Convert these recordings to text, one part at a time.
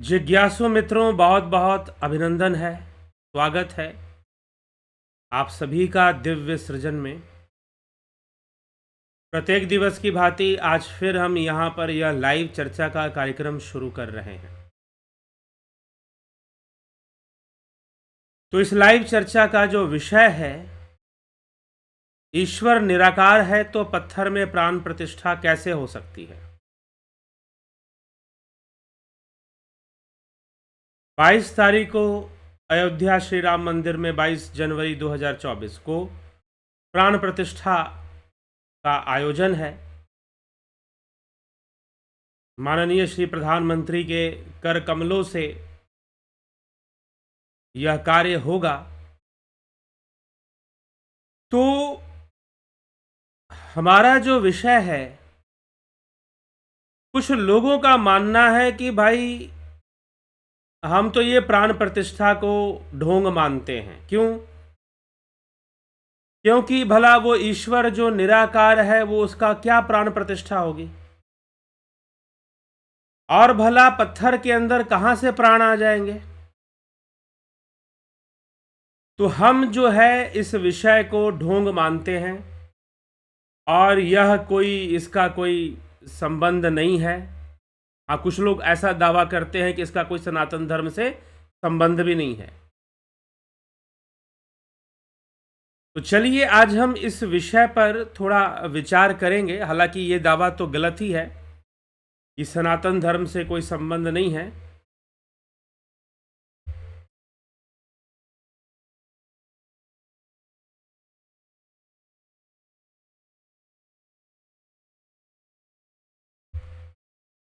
जिज्ञासु मित्रों, बहुत बहुत अभिनंदन है, स्वागत है आप सभी का दिव्य सृजन में। प्रत्येक दिवस की भांति आज फिर हम यहाँ पर यह लाइव चर्चा का कार्यक्रम शुरू कर रहे हैं। तो इस लाइव चर्चा का जो विषय है, ईश्वर निराकार है तो पत्थर में प्राण प्रतिष्ठा कैसे हो सकती है। 22 तारीख को अयोध्या श्री राम मंदिर में 22 जनवरी 2024 को प्राण प्रतिष्ठा का आयोजन है। माननीय श्री प्रधानमंत्री के कर कमलों से यह कार्य होगा। तो हमारा जो विषय है, कुछ लोगों का मानना है कि भाई हम तो ये प्राण प्रतिष्ठा को ढोंग मानते हैं। क्यों? क्योंकि भला वो ईश्वर जो निराकार है वो उसका क्या प्राण प्रतिष्ठा होगी, और भला पत्थर के अंदर कहां से प्राण आ जाएंगे। तो हम जो है इस विषय को ढोंग मानते हैं और यह कोई इसका कोई संबंध नहीं है। हाँ, कुछ लोग ऐसा दावा करते हैं कि इसका कोई सनातन धर्म से संबंध भी नहीं है। तो चलिए आज हम इस विषय पर थोड़ा विचार करेंगे। हालांकि ये दावा तो गलत ही है कि सनातन धर्म से कोई संबंध नहीं है।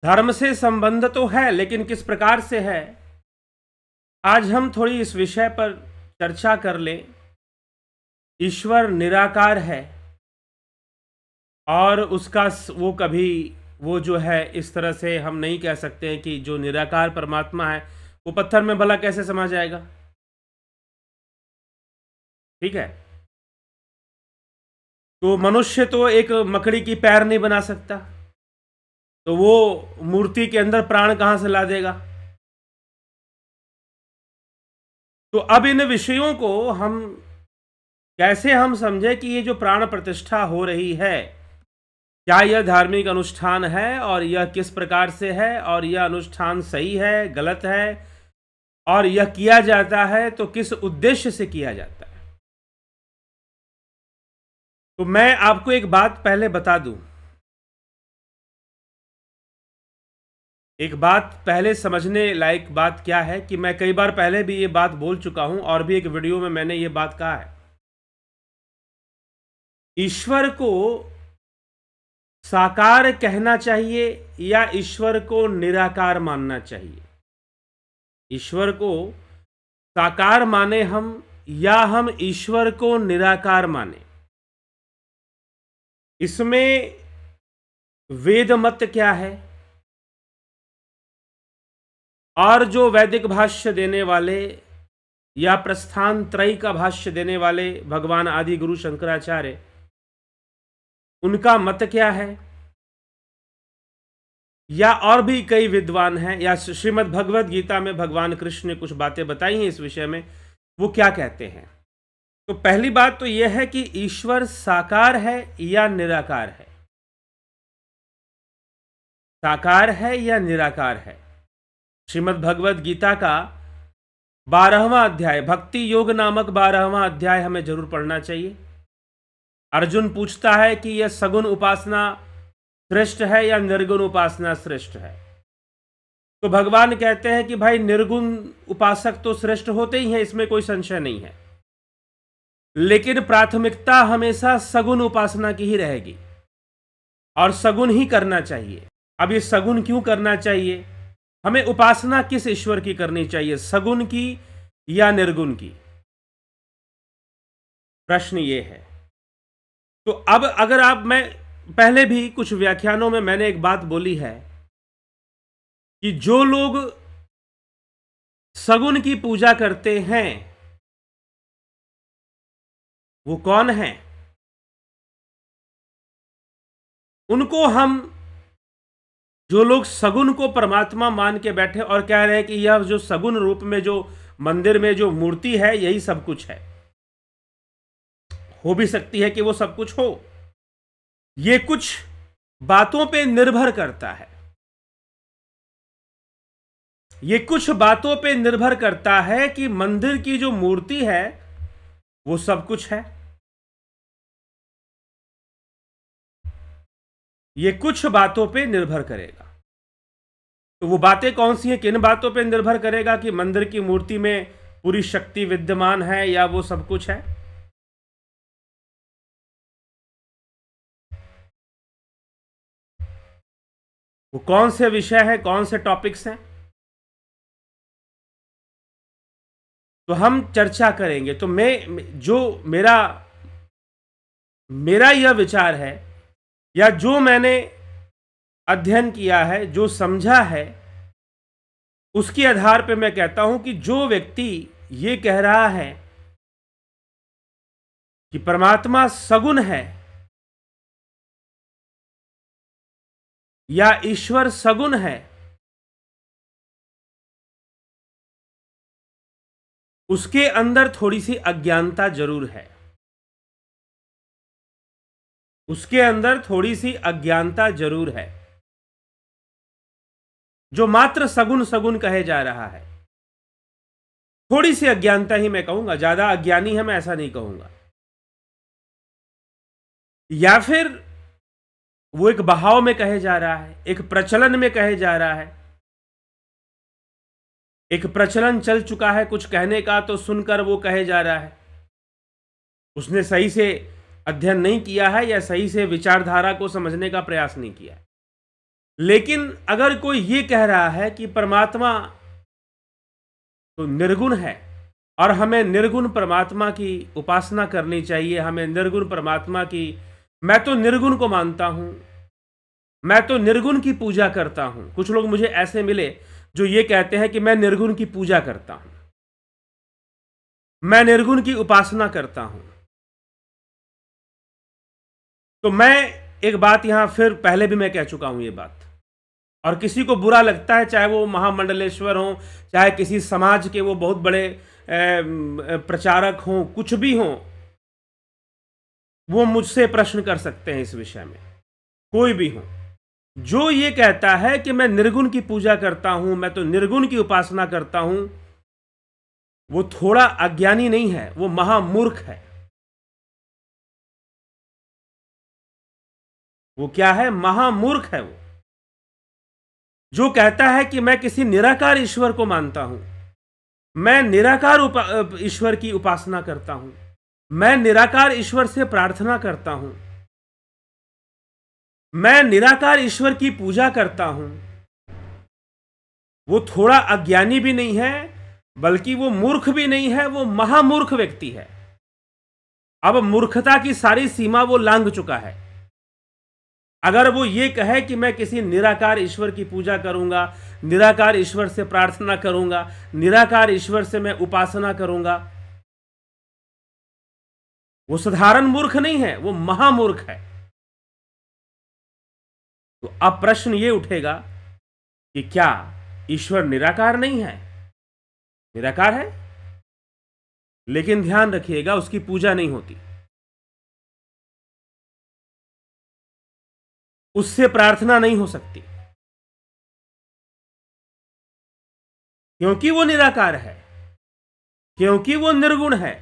धर्म से संबंध तो है, लेकिन किस प्रकार से है, आज हम थोड़ी इस विषय पर चर्चा कर लें। ईश्वर निराकार है और उसका वो कभी वो जो है इस तरह से हम नहीं कह सकते हैं कि जो निराकार परमात्मा है वो पत्थर में भला कैसे समा जाएगा। ठीक है, तो मनुष्य तो एक मकड़ी की पैर नहीं बना सकता, तो वो मूर्ति के अंदर प्राण कहां से ला देगा। तो अब इन विषयों को हम कैसे हम समझे कि ये जो प्राण प्रतिष्ठा हो रही है, क्या यह धार्मिक अनुष्ठान है और यह किस प्रकार से है, और यह अनुष्ठान सही है गलत है, और यह किया जाता है तो किस उद्देश्य से किया जाता है। तो मैं आपको एक बात पहले बता दूं, एक बात पहले समझने लायक बात क्या है कि मैं कई बार पहले भी ये बात बोल चुका हूं और भी एक वीडियो में मैंने ये बात कहा है। ईश्वर को साकार कहना चाहिए या ईश्वर को निराकार मानना चाहिए। ईश्वर को साकार माने हम या हम ईश्वर को निराकार माने, इसमें वेद मत क्या है, और जो वैदिक भाष्य देने वाले या प्रस्थान त्रयी का भाष्य देने वाले भगवान आदि गुरु शंकराचार्य, उनका मत क्या है, या और भी कई विद्वान हैं, या श्रीमद् भगवद गीता में भगवान कृष्ण ने कुछ बातें बताई हैं इस विषय में, वो क्या कहते हैं। तो पहली बात तो यह है कि ईश्वर साकार है या निराकार है। साकार है या निराकार है। श्रीमद् भगवद गीता का 12वां अध्याय, भक्ति योग नामक 12वां अध्याय हमें जरूर पढ़ना चाहिए। अर्जुन पूछता है कि यह सगुण उपासना श्रेष्ठ है या निर्गुण उपासना श्रेष्ठ है। तो भगवान कहते हैं कि भाई निर्गुण उपासक तो श्रेष्ठ होते ही हैं, इसमें कोई संशय नहीं है, लेकिन प्राथमिकता हमेशा सगुण उपासना की ही रहेगी और सगुण ही करना चाहिए। अब ये सगुण क्यों करना चाहिए, हमें उपासना किस ईश्वर की करनी चाहिए, सगुण की या निर्गुण की, प्रश्न ये है। तो अब अगर आप, मैं पहले भी कुछ व्याख्यानों में मैंने एक बात बोली है कि जो लोग सगुण की पूजा करते हैं वो कौन है, उनको हम जो लोग सगुन को परमात्मा मान के बैठे और कह रहे हैं कि यह जो सगुन रूप में जो मंदिर में जो मूर्ति है यही सब कुछ है, हो भी सकती है कि वो सब कुछ हो। ये कुछ बातों पे निर्भर करता है, ये कुछ बातों पे निर्भर करता है कि मंदिर की जो मूर्ति है वो सब कुछ है। ये कुछ बातों पे निर्भर करेगा। तो वो बातें कौन सी हैं, किन बातों पे निर्भर करेगा कि मंदिर की मूर्ति में पूरी शक्ति विद्यमान है या वो सब कुछ है? वो कौन से विषय है, कौन से टॉपिक्स हैं, तो हम चर्चा करेंगे। तो मेरा यह विचार है या जो मैंने अध्ययन किया है, जो समझा है, उसके आधार पर मैं कहता हूं कि जो व्यक्ति ये कह रहा है कि परमात्मा सगुण है या ईश्वर सगुण है, उसके अंदर थोड़ी सी अज्ञानता जरूर है। उसके अंदर थोड़ी सी अज्ञानता जरूर है। जो मात्र सगुण सगुण कहे जा रहा है, थोड़ी सी अज्ञानता ही मैं कहूंगा, ज्यादा अज्ञानी है मैं ऐसा नहीं कहूंगा। या फिर वो एक बहाव में कहे जा रहा है, एक प्रचलन में कहे जा रहा है, एक प्रचलन चल चुका है कुछ कहने का, तो सुनकर वो कहे जा रहा है। उसने सही से अध्ययन नहीं किया है या सही से विचारधारा को समझने का प्रयास नहीं किया है। लेकिन अगर कोई ये कह रहा है कि परमात्मा तो निर्गुण है और हमें निर्गुण परमात्मा की उपासना करनी चाहिए, हमें निर्गुण परमात्मा की, मैं तो निर्गुण को मानता हूं, मैं तो निर्गुण की पूजा करता हूं। कुछ लोग मुझे ऐसे मिले जो ये कहते हैं कि मैं निर्गुण की पूजा करता हूं, मैं निर्गुण की उपासना करता हूं। तो मैं एक बात यहां फिर पहले भी मैं कह चुका हूं ये बात, और किसी को बुरा लगता है, चाहे वो महामंडलेश्वर हों, चाहे किसी समाज के वो बहुत बड़े प्रचारक हों, कुछ भी हों, वो मुझसे प्रश्न कर सकते हैं इस विषय में, कोई भी हो। जो ये कहता है कि मैं निर्गुण की पूजा करता हूं, मैं तो निर्गुण की उपासना करता हूं, वो थोड़ा अज्ञानी नहीं है, वो महामूर्ख है। वो क्या है? महामूर्ख है वो। जो कहता है कि मैं किसी निराकार ईश्वर को मानता हूं, मैं निराकार ईश्वर की उपासना करता हूं, मैं निराकार ईश्वर से प्रार्थना करता हूं, मैं निराकार ईश्वर की पूजा करता हूं, वो थोड़ा अज्ञानी भी नहीं है, बल्कि वो मूर्ख भी नहीं है, वो महामूर्ख व्यक्ति है। अब मूर्खता की सारी सीमा वो लांघ चुका है। अगर वो ये कहे कि मैं किसी निराकार ईश्वर की पूजा करूंगा, निराकार ईश्वर से प्रार्थना करूंगा, निराकार ईश्वर से मैं उपासना करूंगा, वो साधारण मूर्ख नहीं है, वो महामूर्ख है। तो अब प्रश्न ये उठेगा कि क्या ईश्वर निराकार नहीं है? निराकार है, लेकिन ध्यान रखिएगा उसकी पूजा नहीं होती, उससे प्रार्थना नहीं हो सकती, क्योंकि वो निराकार है, क्योंकि वो निर्गुण है।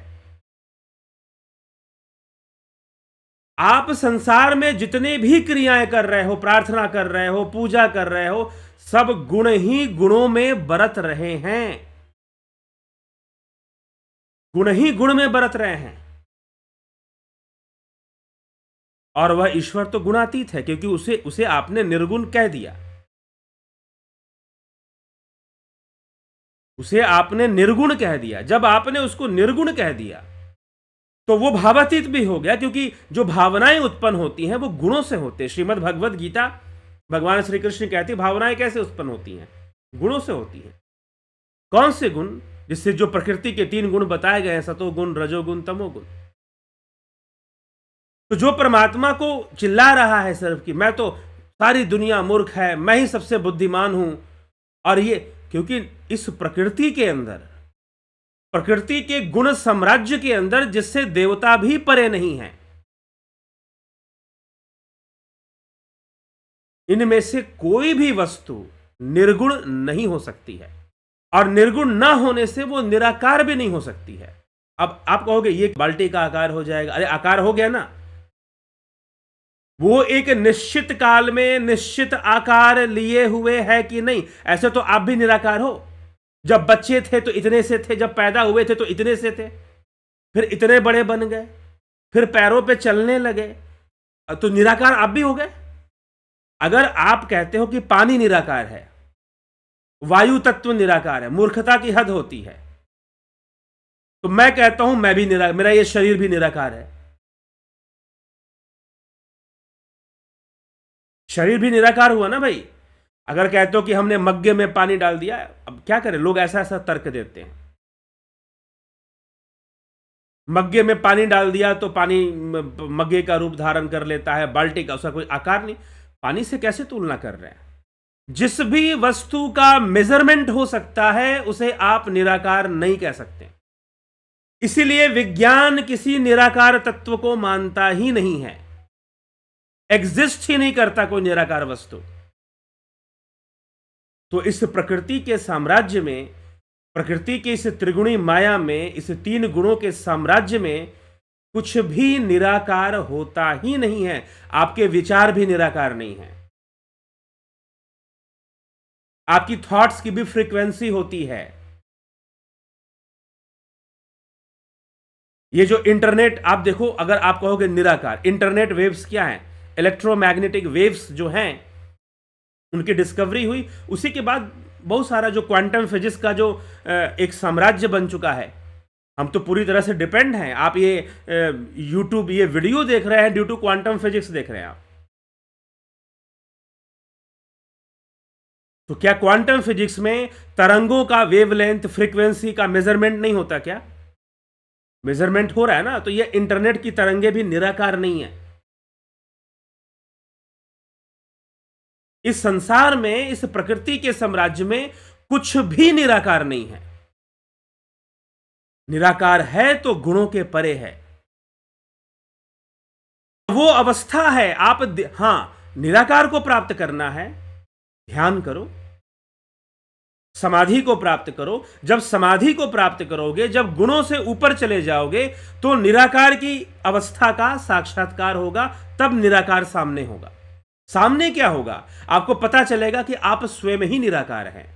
आप संसार में जितने भी क्रियाएं कर रहे हो, प्रार्थना कर रहे हो, पूजा कर रहे हो, सब गुण ही गुणों में बरत रहे हैं, गुण ही गुण में बरत रहे हैं। और वह ईश्वर तो गुणातीत है, क्योंकि उसे आपने निर्गुण कह दिया, उसे आपने निर्गुण कह दिया। जब आपने उसको निर्गुण कह दिया तो वो भावातीत भी हो गया, क्योंकि जो भावनाएं उत्पन्न होती हैं वो गुणों से होते हैं। श्रीमद् भगवद गीता भगवान श्री कृष्ण कहती, भावनाएं कैसे उत्पन्न होती हैं? गुणों से होती हैं। कौन से गुण? जिससे जो प्रकृति के 3 गुण बताए गए हैं, सतोगुण, रजोगुण, तमोगुण। तो जो परमात्मा को चिल्ला रहा है सिर्फ कि मैं तो सारी दुनिया मूर्ख है, मैं ही सबसे बुद्धिमान हूं। और ये क्योंकि इस प्रकृति के अंदर, प्रकृति के गुण साम्राज्य के अंदर, जिससे देवता भी परे नहीं है, इनमें से कोई भी वस्तु निर्गुण नहीं हो सकती है, और निर्गुण ना होने से वो निराकार भी नहीं हो सकती है। अब आप कहोगे ये बाल्टी का आकार हो जाएगा, अरे आकार हो गया ना, वो एक निश्चित काल में निश्चित आकार लिए हुए है कि नहीं? ऐसे तो आप भी निराकार हो। जब बच्चे थे तो इतने से थे, जब पैदा हुए थे तो इतने से थे, फिर इतने बड़े बन गए, फिर पैरों पे चलने लगे, तो निराकार आप भी हो गए। अगर आप कहते हो कि पानी निराकार है, वायु तत्व निराकार है, मूर्खता की हद होती है, तो मैं कहता हूं मैं भी मेरा ये शरीर भी निराकार है। शरीर भी निराकार हुआ ना भाई। अगर कहते हो कि हमने मग्गे में पानी डाल दिया, अब क्या करें, लोग ऐसा ऐसा तर्क देते हैं। मग्गे में पानी डाल दिया तो पानी मग्गे का रूप धारण कर लेता है, बाल्टी का, उसका कोई आकार नहीं। पानी से कैसे तुलना कर रहे हैं? जिस भी वस्तु का मेजरमेंट हो सकता है उसे आप निराकार नहीं कह सकते। इसीलिए विज्ञान किसी निराकार तत्व को मानता ही नहीं है, एग्जिस्ट ही नहीं करता कोई निराकार वस्तु। तो इस प्रकृति के साम्राज्य में, प्रकृति की इस त्रिगुणी माया में, इस तीन गुणों के साम्राज्य में कुछ भी निराकार होता ही नहीं है। आपके विचार भी निराकार नहीं है, आपकी थॉट्स की भी फ्रीक्वेंसी होती है। ये जो इंटरनेट आप देखो, अगर आप कहोगे निराकार, इंटरनेट वेव्स क्या है? इलेक्ट्रोमैग्नेटिक वेव्स जो हैं, उनकी डिस्कवरी हुई, उसी के बाद बहुत सारा जो क्वांटम फिजिक्स का जो एक साम्राज्य बन चुका है। हम तो पूरी तरह से डिपेंड हैं। आप ये यूट्यूब ये वीडियो देख रहे हैं ड्यू टू क्वांटम फिजिक्स देख रहे हैं आप। तो क्या क्वांटम फिजिक्स में तरंगों का वेवलेंथ, फ्रीक्वेंसी का मेजरमेंट नहीं होता क्या? मेजरमेंट हो रहा है ना। तो ये इंटरनेट की तरंगे भी निराकार नहीं है। इस संसार में, इस प्रकृति के साम्राज्य में कुछ भी निराकार नहीं है। निराकार है तो गुणों के परे है। वो अवस्था है आप निराकार को प्राप्त करना है, ध्यान करो, समाधि को प्राप्त करो। जब समाधि को प्राप्त करोगे, जब गुणों से ऊपर चले जाओगे, तो निराकार की अवस्था का साक्षात्कार होगा, तब निराकार सामने होगा। सामने क्या होगा? आपको पता चलेगा कि आप स्वयं ही निराकार हैं,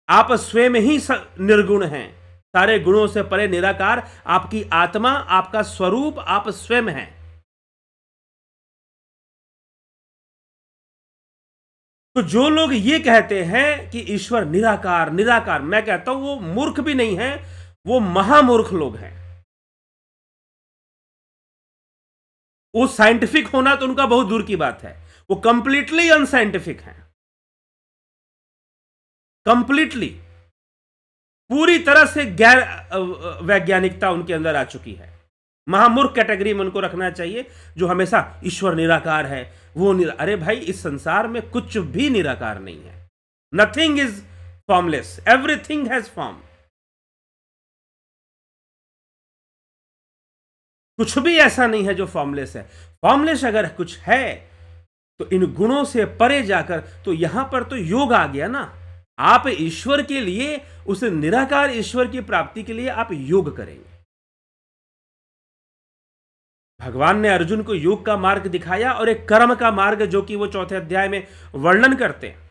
आप स्वयं ही निर्गुण हैं, सारे गुणों से परे निराकार आपकी आत्मा, आपका स्वरूप, आप स्वयं हैं। तो जो लोग ये कहते हैं कि ईश्वर निराकार निराकार, मैं कहता हूं वो मूर्ख भी नहीं है, वो महामूर्ख लोग हैं। वो साइंटिफिक होना तो उनका बहुत दूर की बात है, वो कंप्लीटली अनसाइंटिफिक है, कंप्लीटली, पूरी तरह से गैर वैज्ञानिकता उनके अंदर आ चुकी है। महामूर्ख कैटेगरी में उनको रखना चाहिए, जो हमेशा ईश्वर निराकार है, वो अरे भाई, इस संसार में कुछ भी निराकार नहीं है। Nothing is formless, everything has form. कुछ भी ऐसा नहीं है जो फॉर्मलेस है। फॉर्मलेस अगर कुछ है तो इन गुणों से परे जाकर, तो यहां पर तो योग आ गया ना। आप ईश्वर के लिए, उस निराकार ईश्वर की प्राप्ति के लिए आप योग करेंगे। भगवान ने अर्जुन को योग का मार्ग दिखाया और एक कर्म का मार्ग, जो कि वो 4थे अध्याय में वर्णन करते हैं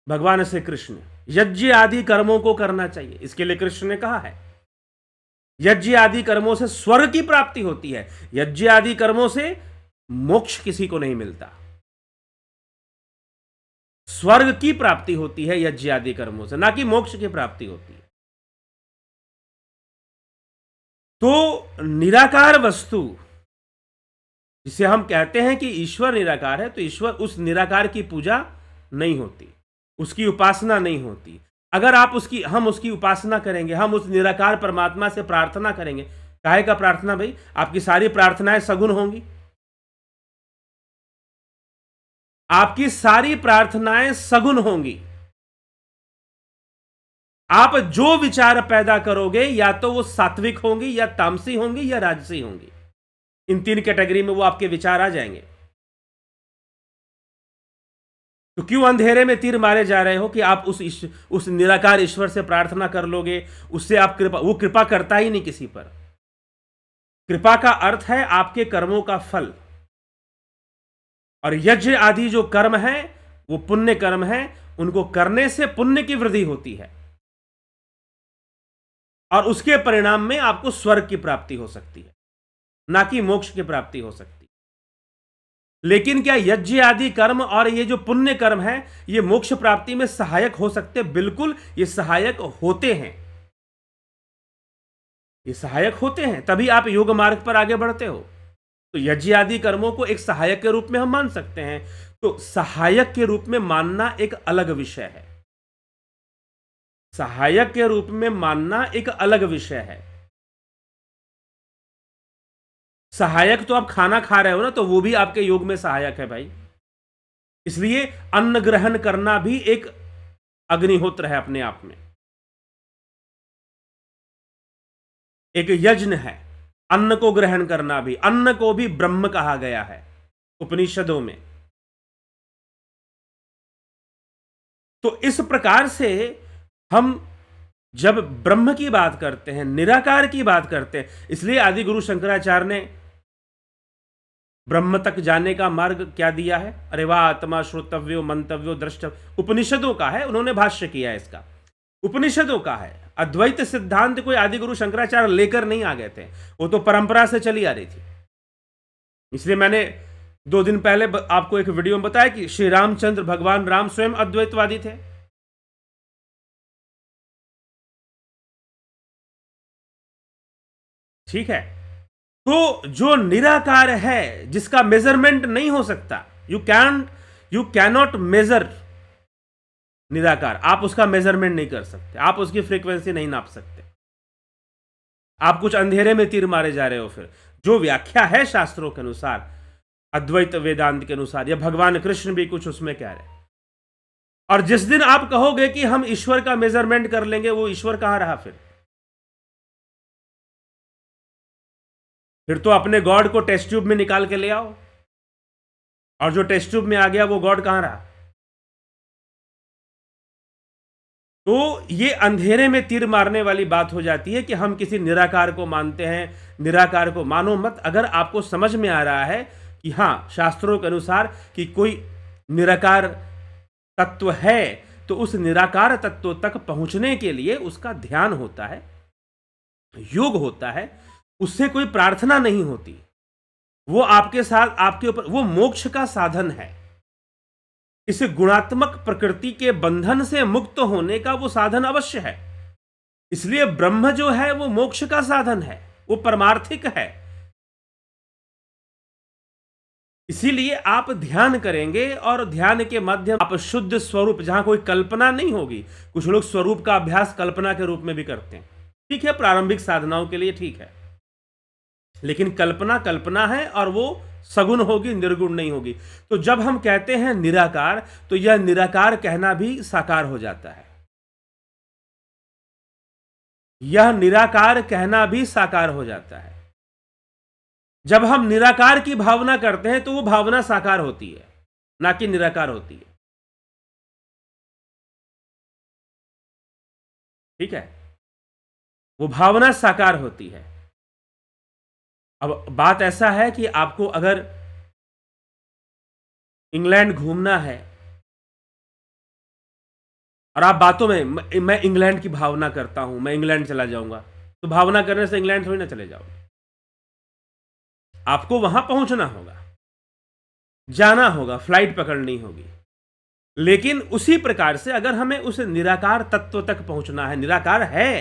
भगवान श्री कृष्ण। यज्ञ आदि कर्मों को करना चाहिए, इसके लिए कृष्ण ने कहा है। यज्ञ आदि कर्मों से स्वर्ग की प्राप्ति होती है, यज्ञ आदि कर्मों से मोक्ष किसी को नहीं मिलता। स्वर्ग की प्राप्ति होती है यज्ञ आदि कर्मों से, ना कि मोक्ष की प्राप्ति होती है। तो निराकार वस्तु, जिसे हम कहते हैं कि ईश्वर निराकार है, तो ईश्वर, उस निराकार की पूजा नहीं होती, उसकी उपासना नहीं होती। अगर आप हम उसकी उपासना करेंगे, हम उस निराकार परमात्मा से प्रार्थना करेंगे, काहे का प्रार्थना भाई? आपकी सारी प्रार्थनाएं सगुन होंगी। आपकी सारी प्रार्थनाएं सगुन होंगी। आप जो विचार पैदा करोगे या तो वो सात्विक होंगी, या तामसी होंगी, या राजसी होंगी। इन 3 कैटेगरी में वो आपके विचार आ जाएंगे। तो क्यों अंधेरे में तीर मारे जा रहे हो कि आप उस निराकार ईश्वर से प्रार्थना कर लोगे, उससे आप वो कृपा करता ही नहीं किसी पर। कृपा का अर्थ है आपके कर्मों का फल, और यज्ञ आदि जो कर्म है वो पुण्य कर्म है, उनको करने से पुण्य की वृद्धि होती है, और उसके परिणाम में आपको स्वर्ग की प्राप्ति हो सकती है, ना कि मोक्ष की प्राप्ति हो सकती है। लेकिन क्या यज्ञ आदि कर्म और ये जो पुण्य कर्म है ये मोक्ष प्राप्ति में सहायक हो सकते? बिल्कुल, ये सहायक होते हैं। ये सहायक होते हैं, तभी आप योग मार्ग पर आगे बढ़ते हो। तो यज्ञ आदि कर्मों को एक सहायक के रूप में हम मान सकते हैं। तो सहायक के रूप में मानना एक अलग विषय है। सहायक के रूप में मानना एक अलग विषय है। सहायक तो आप खाना खा रहे हो ना, तो वो भी आपके योग में सहायक है भाई। इसलिए अन्न ग्रहण करना भी एक अग्निहोत्र है अपने आप में, एक यज्ञ है। अन्न को ग्रहण करना भी, अन्न को भी ब्रह्म कहा गया है उपनिषदों में। तो इस प्रकार से हम जब ब्रह्म की बात करते हैं, निराकार की बात करते हैं, इसलिए आदि गुरु शंकराचार्य ने ब्रह्म तक जाने का मार्ग क्या दिया है? अरे वाह, आत्मा श्रोतव्यो मंतव्यो द्रष्टव्यो, उपनिषदों का है। उन्होंने भाष्य किया है इसका, उपनिषदों का है। अद्वैत सिद्धांत कोई आदि गुरु शंकराचार्य लेकर नहीं आ गए थे, वो तो परंपरा से चली आ रही थी। इसलिए मैंने 2 दिन पहले आपको एक वीडियो में बताया कि श्री रामचंद्र भगवान राम स्वयं अद्वैतवादी थे। ठीक है, तो जो निराकार है, जिसका मेजरमेंट नहीं हो सकता, यू कैनॉट मेजर निराकार, आप उसका मेजरमेंट नहीं कर सकते, आप उसकी फ्रीक्वेंसी नहीं नाप सकते। आप कुछ अंधेरे में तीर मारे जा रहे हो। फिर जो व्याख्या है शास्त्रों के अनुसार, अद्वैत वेदांत के अनुसार, या भगवान कृष्ण भी कुछ उसमें कह रहे हैं। और जिस दिन आप कहोगे कि हम ईश्वर का मेजरमेंट कर लेंगे, वो ईश्वर कहां रहा? फिर तो अपने गॉड को टेस्ट ट्यूब में निकाल के ले आओ, और जो टेस्ट ट्यूब में आ गया वो गॉड कहां रहा? तो ये अंधेरे में तीर मारने वाली बात हो जाती है कि हम किसी निराकार को मानते हैं। निराकार को मानो मत। अगर आपको समझ में आ रहा है कि हां, शास्त्रों के अनुसार कि कोई निराकार तत्व है, तो उस निराकार तत्व तक पहुंचने के लिए उसका ध्यान होता है, योग होता है, उससे कोई प्रार्थना नहीं होती। वो आपके साथ, आपके ऊपर, वो मोक्ष का साधन है। इस गुणात्मक प्रकृति के बंधन से मुक्त होने का वो साधन अवश्य है। इसलिए ब्रह्म जो है वो मोक्ष का साधन है, वो परमार्थिक है। इसीलिए आप ध्यान करेंगे, और ध्यान के माध्यम आप शुद्ध स्वरूप, जहां कोई कल्पना नहीं होगी। कुछ लोग स्वरूप का अभ्यास कल्पना के रूप में भी करते हैं, ठीक है, प्रारंभिक साधनाओं के लिए ठीक है, लेकिन कल्पना कल्पना है, और वो सगुण होगी, निर्गुण नहीं होगी। तो जब हम कहते हैं निराकार, तो यह निराकार कहना भी साकार हो जाता है। यह निराकार कहना भी साकार हो जाता है। जब हम निराकार की भावना करते हैं तो वो भावना साकार होती है, ना कि निराकार होती है। ठीक है, वो भावना साकार होती है। अब बात ऐसा है कि आपको अगर इंग्लैंड घूमना है, और आप बातों में मैं इंग्लैंड की भावना करता हूं, मैं इंग्लैंड चला जाऊंगा, तो भावना करने से इंग्लैंड थोड़ी ना चले जाओगे। आपको वहां पहुंचना होगा, जाना होगा, फ्लाइट पकड़नी होगी। लेकिन उसी प्रकार से अगर हमें उस निराकार तत्व तक पहुंचना है, निराकार है,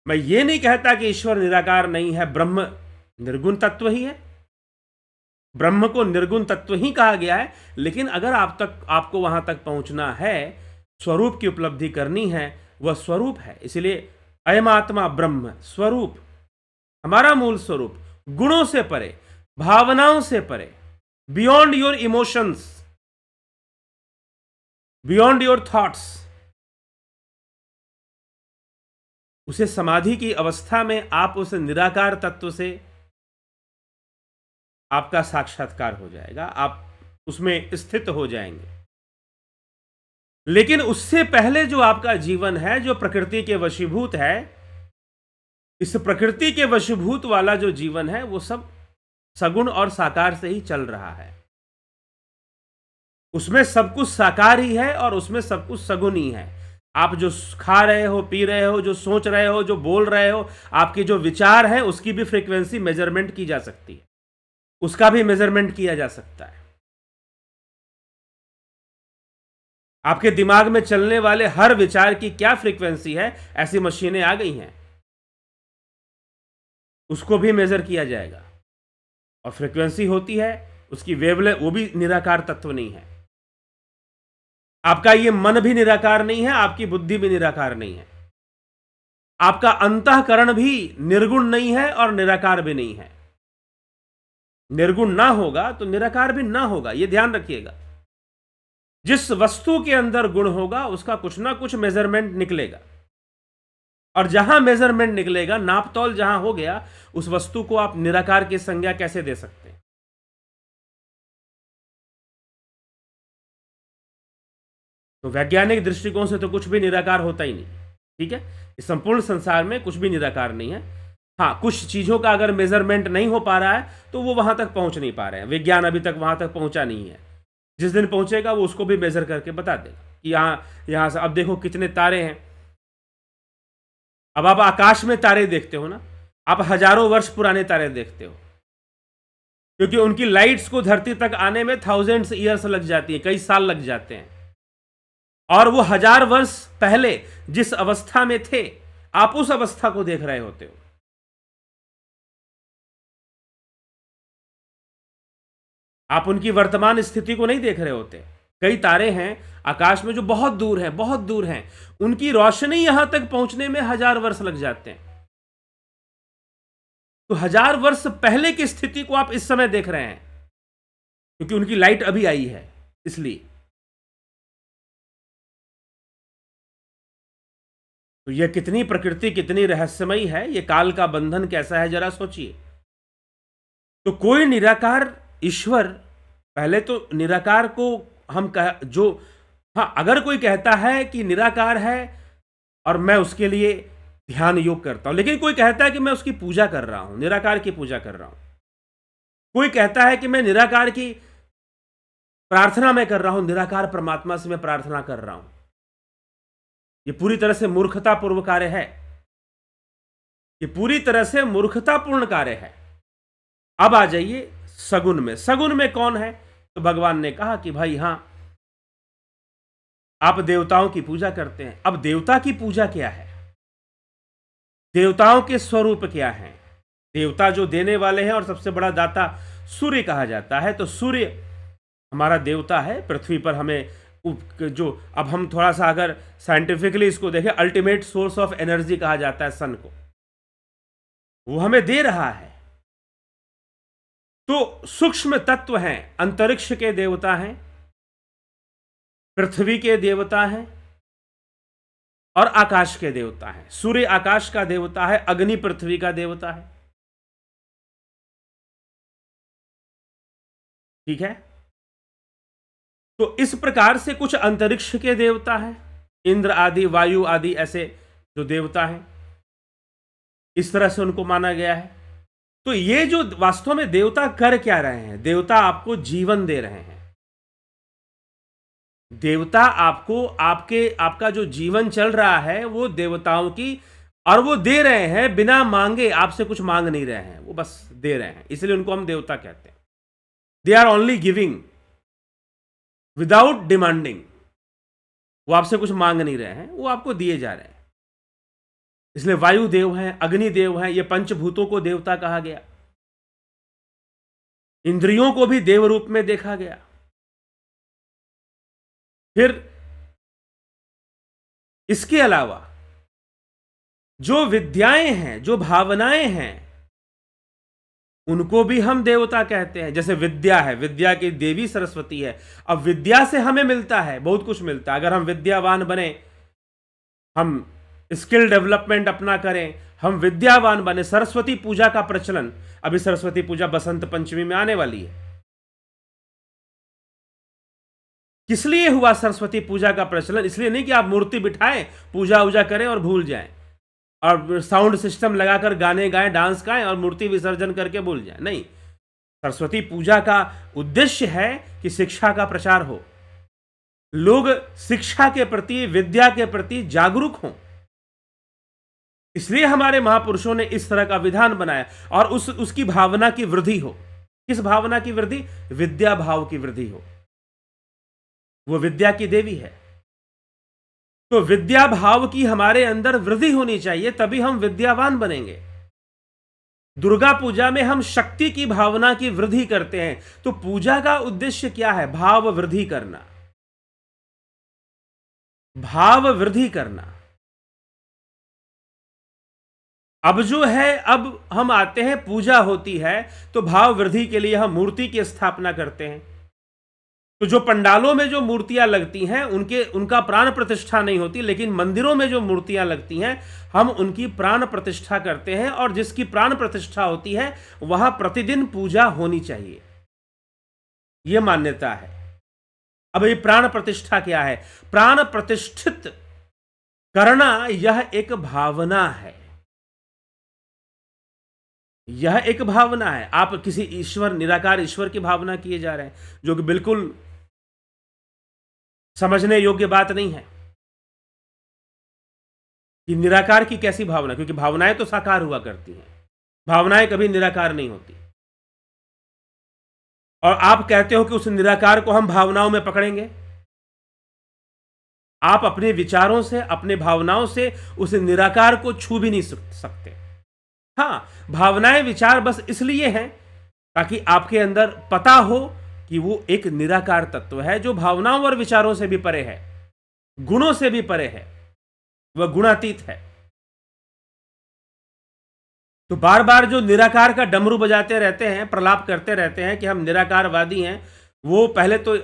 मैं ये नहीं कहता कि ईश्वर निराकार नहीं है, ब्रह्म निर्गुण तत्व ही है, ब्रह्म को निर्गुण तत्व ही कहा गया है। लेकिन अगर आपको वहां तक पहुंचना है, स्वरूप की उपलब्धि करनी है, वह स्वरूप है। इसलिए अयम आत्मा ब्रह्म स्वरूप, हमारा मूल स्वरूप, गुणों से परे, भावनाओं से परे, beyond your emotions, beyond your thoughts, उसे समाधि की अवस्था में आप उस निराकार तत्व से आपका साक्षात्कार हो जाएगा, आप उसमें स्थित हो जाएंगे। लेकिन उससे पहले जो आपका जीवन है, जो प्रकृति के वशीभूत है, इस प्रकृति के वशीभूत वाला जो जीवन है वो सब सगुण और साकार से ही चल रहा है। उसमें सब कुछ साकार ही है और उसमें सब कुछ सगुण ही है। आप जो खा रहे हो, पी रहे हो, जो सोच रहे हो, जो बोल रहे हो, आपके जो विचार हैं, उसकी भी फ्रीक्वेंसी मेजरमेंट की जा सकती है, उसका भी मेजरमेंट किया जा सकता है। आपके दिमाग में चलने वाले हर विचार की क्या फ्रीक्वेंसी है, ऐसी मशीनें आ गई हैं, उसको भी मेजर किया जाएगा। और फ्रीक्वेंसी होती है उसकी वेवलेंथ, वो भी निराकार तत्व नहीं है। आपका ये मन भी निराकार नहीं है, आपकी बुद्धि भी निराकार नहीं है, आपका अंतःकरण भी निर्गुण नहीं है और निराकार भी नहीं है। निर्गुण ना होगा तो निराकार भी ना होगा, यह ध्यान रखिएगा। जिस वस्तु के अंदर गुण होगा उसका कुछ ना कुछ मेजरमेंट निकलेगा, और जहां मेजरमेंट निकलेगा, नापतोल जहां हो गया, उस वस्तु को आप निराकार की संज्ञा कैसे दे सकते हैं? तो वैज्ञानिक दृष्टिकोण से तो कुछ भी निराकार होता ही नहीं, ठीक है। इस संपूर्ण संसार में कुछ भी निराकार नहीं है। हाँ, कुछ चीजों का अगर मेजरमेंट नहीं हो पा रहा है तो वो वहां तक पहुंच नहीं पा रहे हैं, विज्ञान अभी तक वहां तक पहुंचा नहीं है। जिस दिन पहुंचेगा वो उसको भी मेजर करके बता देगा कि यहां से अब देखो कितने तारे हैं। अब आप आकाश में तारे देखते हो ना, आप हजारों वर्ष पुराने तारे देखते हो, क्योंकि उनकी लाइट्स को धरती तक आने में थाउजेंड्स ईयर्स लग जाती है, कई साल लग जाते हैं। और वो 1000 वर्ष पहले जिस अवस्था में थे, आप उस अवस्था को देख रहे होते हो। आप उनकी वर्तमान स्थिति को नहीं देख रहे होते। कई तारे हैं आकाश में जो बहुत दूर हैं, बहुत दूर हैं, उनकी रोशनी यहां तक पहुंचने में 1000 वर्ष लग जाते हैं। तो 1000 वर्ष पहले की स्थिति को आप इस समय देख रहे हैं, क्योंकि उनकी लाइट अभी आई है, इसलिए। तो यह कितनी प्रकृति कितनी रहस्यमयी है, यह काल का बंधन कैसा है, जरा सोचिए। तो कोई निराकार ईश्वर, पहले तो निराकार को हम जो, हाँ, अगर कोई कहता है कि निराकार है और मैं उसके लिए ध्यान योग करता हूं, लेकिन कोई कहता है कि मैं उसकी पूजा कर रहा हूं, निराकार की पूजा कर रहा हूं, कोई कहता है कि मैं निराकार की प्रार्थना में कर रहा हूं, निराकार परमात्मा से मैं प्रार्थना कर रहा हूं, ये पूरी तरह से मूर्खतापूर्ण कार्य है। ये पूरी तरह से मूर्खतापूर्ण कार्य है। अब आ जाइए सगुन में। सगुन में कौन है? तो भगवान ने कहा कि भाई हां, आप देवताओं की पूजा करते हैं। अब देवता की पूजा क्या है? देवताओं के स्वरूप क्या हैं? देवता जो देने वाले हैं, और सबसे बड़ा दाता सूर्य कहा जाता है। तो सूर्य हमारा देवता है। पृथ्वी पर हमें जो, अब हम थोड़ा सा अगर साइंटिफिकली इसको देखें, अल्टीमेट सोर्स ऑफ एनर्जी कहा जाता है सन को, वो हमें दे रहा है। तो सूक्ष्म तत्व हैं, अंतरिक्ष के देवता हैं, पृथ्वी के देवता हैं और आकाश के देवता हैं। सूर्य आकाश का देवता है, अग्नि पृथ्वी का देवता है, ठीक है। तो इस प्रकार से कुछ अंतरिक्ष के देवता हैं, इंद्र आदि, वायु आदि, ऐसे जो देवता हैं, इस तरह से उनको माना गया है। तो ये जो वास्तव में देवता कर क्या रहे हैं? देवता आपको जीवन दे रहे हैं। देवता आपको आपका जो जीवन चल रहा है वो देवताओं की, और वो दे रहे हैं बिना मांगे, आपसे कुछ मांग नहीं रहे हैं, वो बस दे रहे हैं, इसलिए उनको हम देवता कहते हैं। They are only giving without demanding. वो आपसे कुछ मांग नहीं रहे हैं, वो आपको दिए जा रहे हैं। इसलिए वायु देव हैं, अग्नि देव हैं, ये पंचभूतों को देवता कहा गया। इंद्रियों को भी देव रूप में देखा गया। फिर इसके अलावा जो विद्याएं हैं, जो भावनाएं हैं, उनको भी हम देवता कहते हैं। जैसे विद्या है, विद्या की देवी सरस्वती है। अब विद्या से हमें मिलता है, बहुत कुछ मिलता है। अगर हम विद्यावान बने, हम स्किल डेवलपमेंट अपना करें, हम विद्यावान बने, सरस्वती पूजा का प्रचलन, अभी सरस्वती पूजा बसंत पंचमी में आने वाली है। किस लिए हुआ सरस्वती पूजा का प्रचलन? इसलिए नहीं कि आप मूर्ति बिठाएं, पूजा वूजा करें और भूल जाएं, और साउंड सिस्टम लगाकर गाने गाएं, डांस गाएं और मूर्ति विसर्जन करके भूल जाएं। नहीं, सरस्वती पूजा का उद्देश्य है कि शिक्षा का प्रचार हो, लोग शिक्षा के प्रति, विद्या के प्रति जागरूक हों। इसलिए हमारे महापुरुषों ने इस तरह का विधान बनाया, और उसकी भावना की वृद्धि हो। किस भावना की वृद्धि? विद्या भाव की वृद्धि हो। वो विद्या की देवी है, तो विद्या भाव की हमारे अंदर वृद्धि होनी चाहिए, तभी हम विद्यावान बनेंगे। दुर्गा पूजा में हम शक्ति की भावना की वृद्धि करते हैं, तो पूजा का उद्देश्य क्या है? भाव वृद्धि करना, भाव वृद्धि करना। अब जो है, अब हम आते हैं, पूजा होती है तो भाव वृद्धि के लिए हम मूर्ति की स्थापना करते हैं। तो जो पंडालों में जो मूर्तियां लगती हैं, उनका प्राण प्रतिष्ठा नहीं होती, लेकिन मंदिरों में जो मूर्तियां लगती हैं, हम उनकी प्राण प्रतिष्ठा करते हैं, और जिसकी प्राण प्रतिष्ठा होती है वहां प्रतिदिन पूजा होनी चाहिए, यह मान्यता है। अब ये प्राण प्रतिष्ठा क्या है? प्राण प्रतिष्ठित करना यह एक भावना है, यह एक भावना है। आप किसी ईश्वर, निराकार ईश्वर की भावना किए जा रहे हैं, जो कि बिल्कुल समझने योग्य बात नहीं है कि निराकार की कैसी भावना, क्योंकि भावनाएं तो साकार हुआ करती हैं, भावनाएं कभी निराकार नहीं होती। और आप कहते हो कि उस निराकार को हम भावनाओं में पकड़ेंगे। आप अपने विचारों से, अपने भावनाओं से उस निराकार को छू भी नहीं सकते। हां, भावनाएं, विचार बस इसलिए हैं ताकि आपके अंदर पता हो कि वो एक निराकार तत्व है, जो भावनाओं और विचारों से भी परे है, गुणों से भी परे है, वह गुणातीत है। तो बार बार जो निराकार का डमरू बजाते रहते हैं, प्रलाप करते रहते हैं कि हम निराकारवादी हैं, वो पहले तो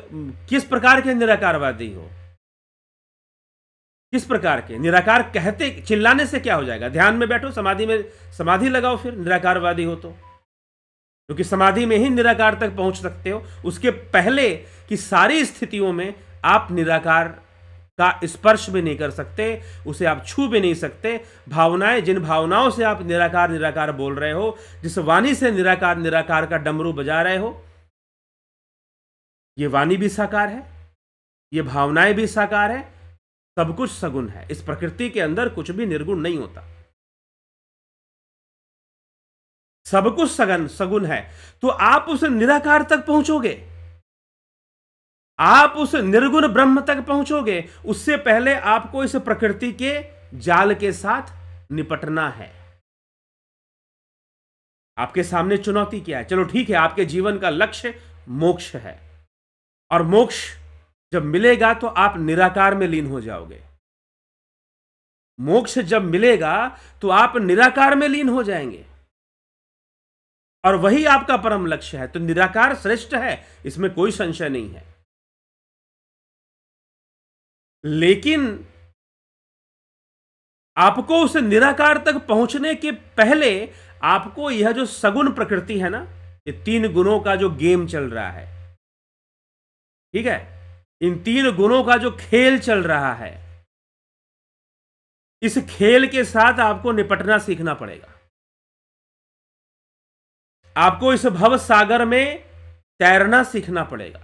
किस प्रकार के निराकारवादी हो? किस प्रकार के निराकार? कहते, चिल्लाने से क्या हो जाएगा? ध्यान में बैठो, समाधि में समाधि लगाओ, फिर निराकारवादी हो तो, क्योंकि समाधि में ही निराकार तक पहुंच सकते हो। उसके पहले की सारी स्थितियों में आप निराकार का स्पर्श भी नहीं कर सकते, उसे आप छू भी नहीं सकते। भावनाएं, जिन भावनाओं से आप निराकार निराकार बोल रहे हो, जिस वाणी से निराकार निराकार का डमरू बजा रहे हो, ये वाणी भी साकार है, ये भावनाएं भी साकार है, सब कुछ सगुण है। इस प्रकृति के अंदर कुछ भी निर्गुण नहीं होता, सब कुछ सगुण है। तो आप उस निराकार तक पहुंचोगे, आप उस निर्गुण ब्रह्म तक पहुंचोगे, उससे पहले आपको इस प्रकृति के जाल के साथ निपटना है। आपके सामने चुनौती क्या है? चलो ठीक है, आपके जीवन का लक्ष्य मोक्ष है, और मोक्ष जब मिलेगा तो आप निराकार में लीन हो जाओगे। मोक्ष जब मिलेगा तो आप निराकार में लीन हो जाएंगे, और वही आपका परम लक्ष्य है। तो निराकार श्रेष्ठ है, इसमें कोई संशय नहीं है। लेकिन आपको उस निराकार तक पहुंचने के पहले आपको यह जो सगुण प्रकृति है ना, ये तीन गुणों का जो गेम चल रहा है, ठीक है, इन तीन गुणों का जो खेल चल रहा है, इस खेल के साथ आपको निपटना सीखना पड़ेगा। आपको इस भव सागर में तैरना सीखना पड़ेगा,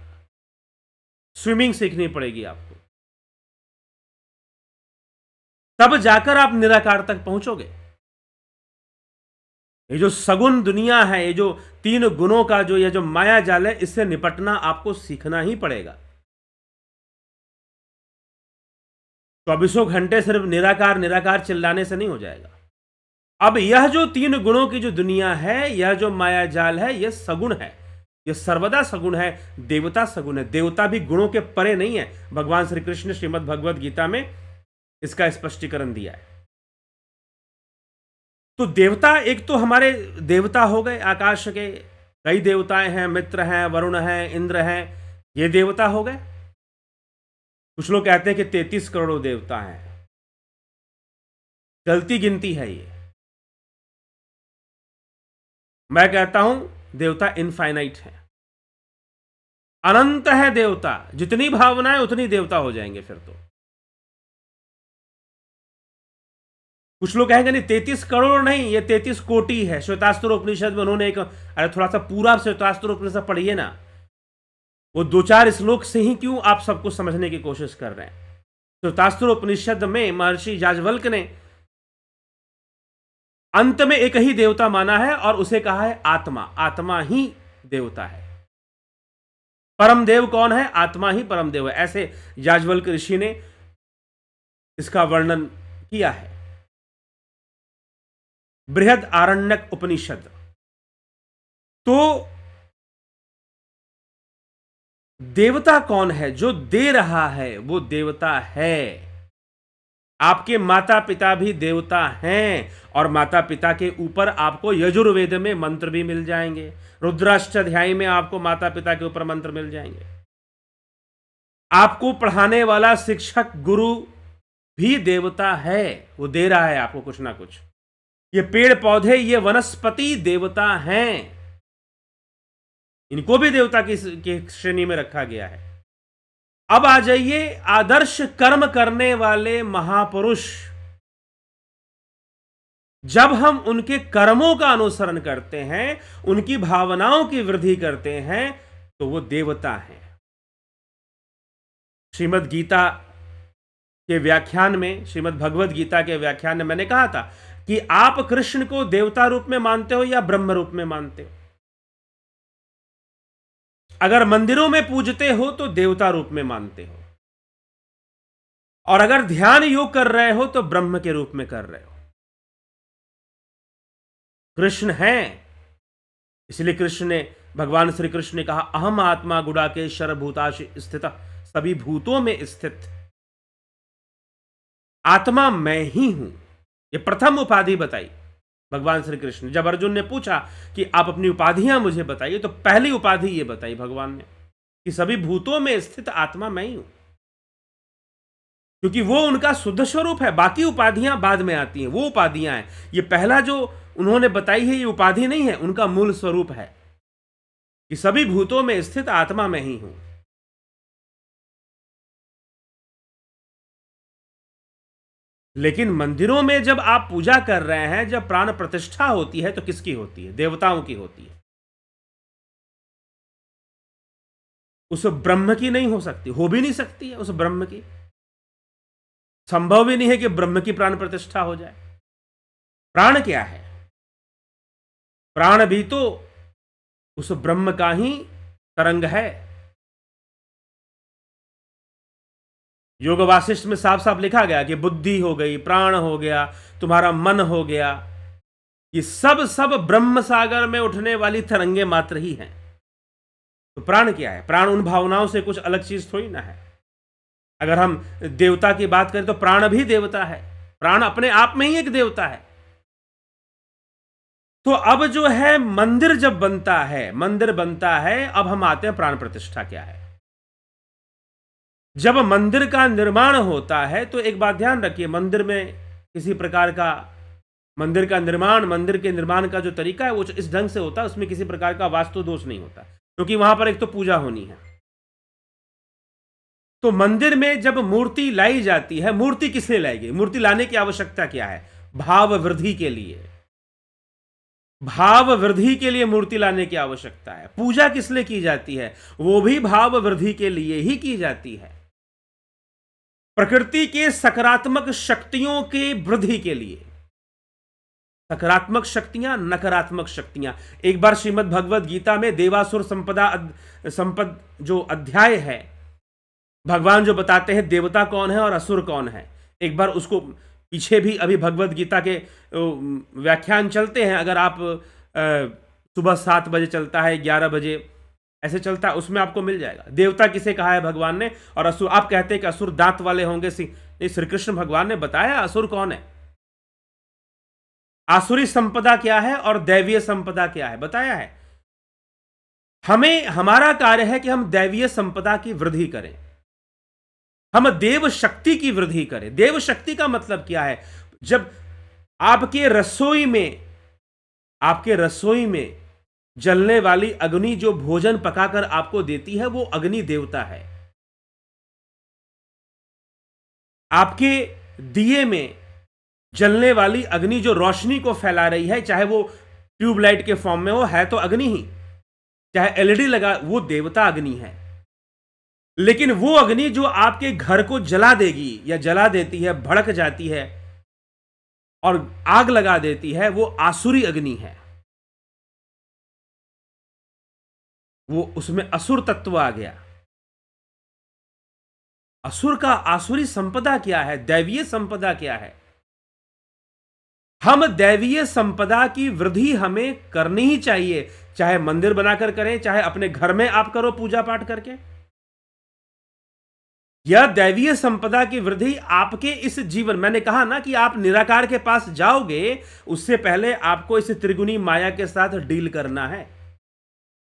स्विमिंग सीखनी पड़ेगी आपको, तब जाकर आप निराकार तक पहुंचोगे। ये जो सगुण दुनिया है, ये जो तीन गुणों का जो ये जो माया जाल है, इससे निपटना आपको सीखना ही पड़ेगा। 24 घंटे सिर्फ निराकार निराकार चिल्लाने से नहीं हो जाएगा। अब यह जो तीन गुणों की जो दुनिया है, यह जो माया जाल है, यह सगुण है, यह सर्वदा सगुण है, देवता सगुण है। देवता भी गुणों के परे नहीं है। भगवान श्री कृष्ण श्रीमद् भगवद गीता में इसका स्पष्टीकरण दिया है। तो देवता, एक तो हमारे देवता हो गए आकाश के, कई देवताएं हैं, मित्र हैं, वरुण हैं, इंद्र हैं, ये देवता हो गए। कुछ लोग कहते हैं कि 33 करोड़ देवता हैं, गलती गिनती है ये। मैं कहता हूं देवता इनफाइनाइट है, अनंत है देवता। जितनी भावनाएं उतनी देवता हो जाएंगे फिर तो। कुछ लोग कहेंगे नहीं 33 करोड़ नहीं, ये 33 कोटि है। श्वेतास्त्र उपनिषद में उन्होंने एक, अरे थोड़ा सा पूरा श्वेतास्त्र उपनिषद पढ़िए ना, वो 2-4 श्लोक से ही क्यों आप सबको समझने की कोशिश कर रहे हैं। श्वेतास्त्र उपनिषद में महर्षि याज्ञवल्क्य ने अंत में एक ही देवता माना है और उसे कहा है आत्मा। आत्मा ही देवता है। परम देव कौन है? आत्मा ही परम देव है। ऐसे याज्ञवल्क्य ऋषि ने इसका वर्णन किया है। बृहद आरण्यक उपनिषद। तो देवता कौन है? जो दे रहा है वो देवता है। आपके माता पिता भी देवता हैं और माता पिता के ऊपर आपको यजुर्वेद में मंत्र भी मिल जाएंगे। रुद्राष्टाध्यायी में आपको माता पिता के ऊपर मंत्र मिल जाएंगे। आपको पढ़ाने वाला शिक्षक गुरु भी देवता है, वो दे रहा है आपको कुछ ना कुछ। ये पेड़ पौधे, ये वनस्पति देवता हैं, इनको भी देवता की श्रेणी में रखा गया है। अब आ जाइए आदर्श कर्म करने वाले महापुरुष। जब हम उनके कर्मों का अनुसरण करते हैं, उनकी भावनाओं की वृद्धि करते हैं, तो वो देवता हैं। श्रीमद् गीता के व्याख्यान में, श्रीमद् भगवद गीता के व्याख्यान में मैंने कहा था कि आप कृष्ण को देवता रूप में मानते हो या ब्रह्म रूप में मानते हो। अगर मंदिरों में पूजते हो तो देवता रूप में मानते हो, और अगर ध्यान योग कर रहे हो तो ब्रह्म के रूप में कर रहे हो। कृष्ण हैं, इसलिए कृष्ण ने, भगवान श्री कृष्ण ने कहा अहम आत्मा गुडाकेश सर्वभूताशु स्थितः, सभी भूतों में स्थित आत्मा मैं ही हूं। ये प्रथम उपाधि बताई भगवान श्री कृष्ण। जब अर्जुन ने पूछा कि आप अपनी उपाधियां मुझे बताइए, तो पहली उपाधि ये बताई भगवान ने कि सभी भूतों में स्थित आत्मा मैं ही हूं, क्योंकि वो उनका शुद्ध स्वरूप है। बाकी उपाधियां बाद में आती हैं, वो उपाधियां हैं। ये पहला जो उन्होंने बताई है, ये उपाधि नहीं है, उनका मूल स्वरूप है कि सभी भूतों में स्थित आत्मा मैं ही हूं। लेकिन मंदिरों में जब आप पूजा कर रहे हैं, जब प्राण प्रतिष्ठा होती है, तो किसकी होती है? देवताओं की होती है। उस ब्रह्म की नहीं हो सकती, हो भी नहीं सकती है उस ब्रह्म की। संभव भी नहीं है कि ब्रह्म की प्राण प्रतिष्ठा हो जाए। प्राण क्या है? प्राण भी तो उस ब्रह्म का ही तरंग है। योग वासिष्ठ में साफ साफ लिखा गया कि बुद्धि हो गई, प्राण हो गया, तुम्हारा मन हो गया, ये सब ब्रह्म सागर में उठने वाली तरंगे मात्र ही हैं। तो प्राण क्या है? प्राण उन भावनाओं से कुछ अलग चीज थोड़ी ना है। अगर हम देवता की बात करें तो प्राण भी देवता है। प्राण अपने आप में ही एक देवता है। तो अब जो है मंदिर जब बनता है, मंदिर बनता है, अब हम आते हैं प्राण प्रतिष्ठा क्या है। जब मंदिर का निर्माण होता है तो एक बात ध्यान रखिए, मंदिर में किसी प्रकार का मंदिर के निर्माण का जो तरीका है वो इस ढंग से होता है, उसमें किसी प्रकार का वास्तु दोष नहीं होता, क्योंकि वहां पर एक तो पूजा होनी है। तो मंदिर में जब मूर्ति लाई जाती है, मूर्ति किस लिए लाई गई? मूर्ति लाने की आवश्यकता क्या है? भाव वृद्धि के लिए। भाव वृद्धि के लिए मूर्ति लाने की आवश्यकता है। पूजा किस लिए की जाती है? वो भी भाव वृद्धि के लिए ही की जाती है। प्रकृति के सकारात्मक शक्तियों के वृद्धि के लिए। सकारात्मक शक्तियां, नकारात्मक शक्तियां। एक बार श्रीमद् भगवद गीता में देवासुर संपद जो अध्याय है, भगवान जो बताते हैं देवता कौन है और असुर कौन है, एक बार उसको पीछे भी अभी भगवद गीता के व्याख्यान चलते हैं। अगर आप सुबह 7 बजे चलता है, 11 बजे ऐसे चलता है, उसमें आपको मिल जाएगा। देवता किसे कहा है भगवान ने, और असुर, आप कहते हैं कि असुर दांत वाले होंगे। श्री कृष्ण भगवान ने बताया असुर कौन है। आसुरी संपदा क्या है और दैवीय संपदा क्या है बताया है। हमें हमारा कार्य है कि हम दैवीय संपदा की वृद्धि करें, हम देव शक्ति की वृद्धि करें। देव शक्ति का मतलब क्या है? जब आपके रसोई में जलने वाली अग्नि जो भोजन पकाकर आपको देती है, वो अग्नि देवता है। आपके दिए में जलने वाली अग्नि जो रोशनी को फैला रही है, चाहे वो ट्यूबलाइट के फॉर्म में हो, है तो अग्नि ही, चाहे एलईडी लगा, वो देवता अग्नि है। लेकिन वो अग्नि जो आपके घर को जला देगी या जला देती है, भड़क जाती है और आग लगा देती है, वो आसुरी अग्नि है। वो उसमें असुर तत्व आ गया। असुर का आसुरी संपदा क्या है, दैवीय संपदा क्या है? हम दैवीय संपदा की वृद्धि हमें करनी ही चाहिए, चाहे मंदिर बनाकर करें, चाहे अपने घर में आप करो पूजा पाठ करके। यह दैवीय संपदा की वृद्धि आपके इस जीवन, मैंने कहा ना कि आप निराकार के पास जाओगे, उससे पहले आपको इस त्रिगुणी माया के साथ डील करना है।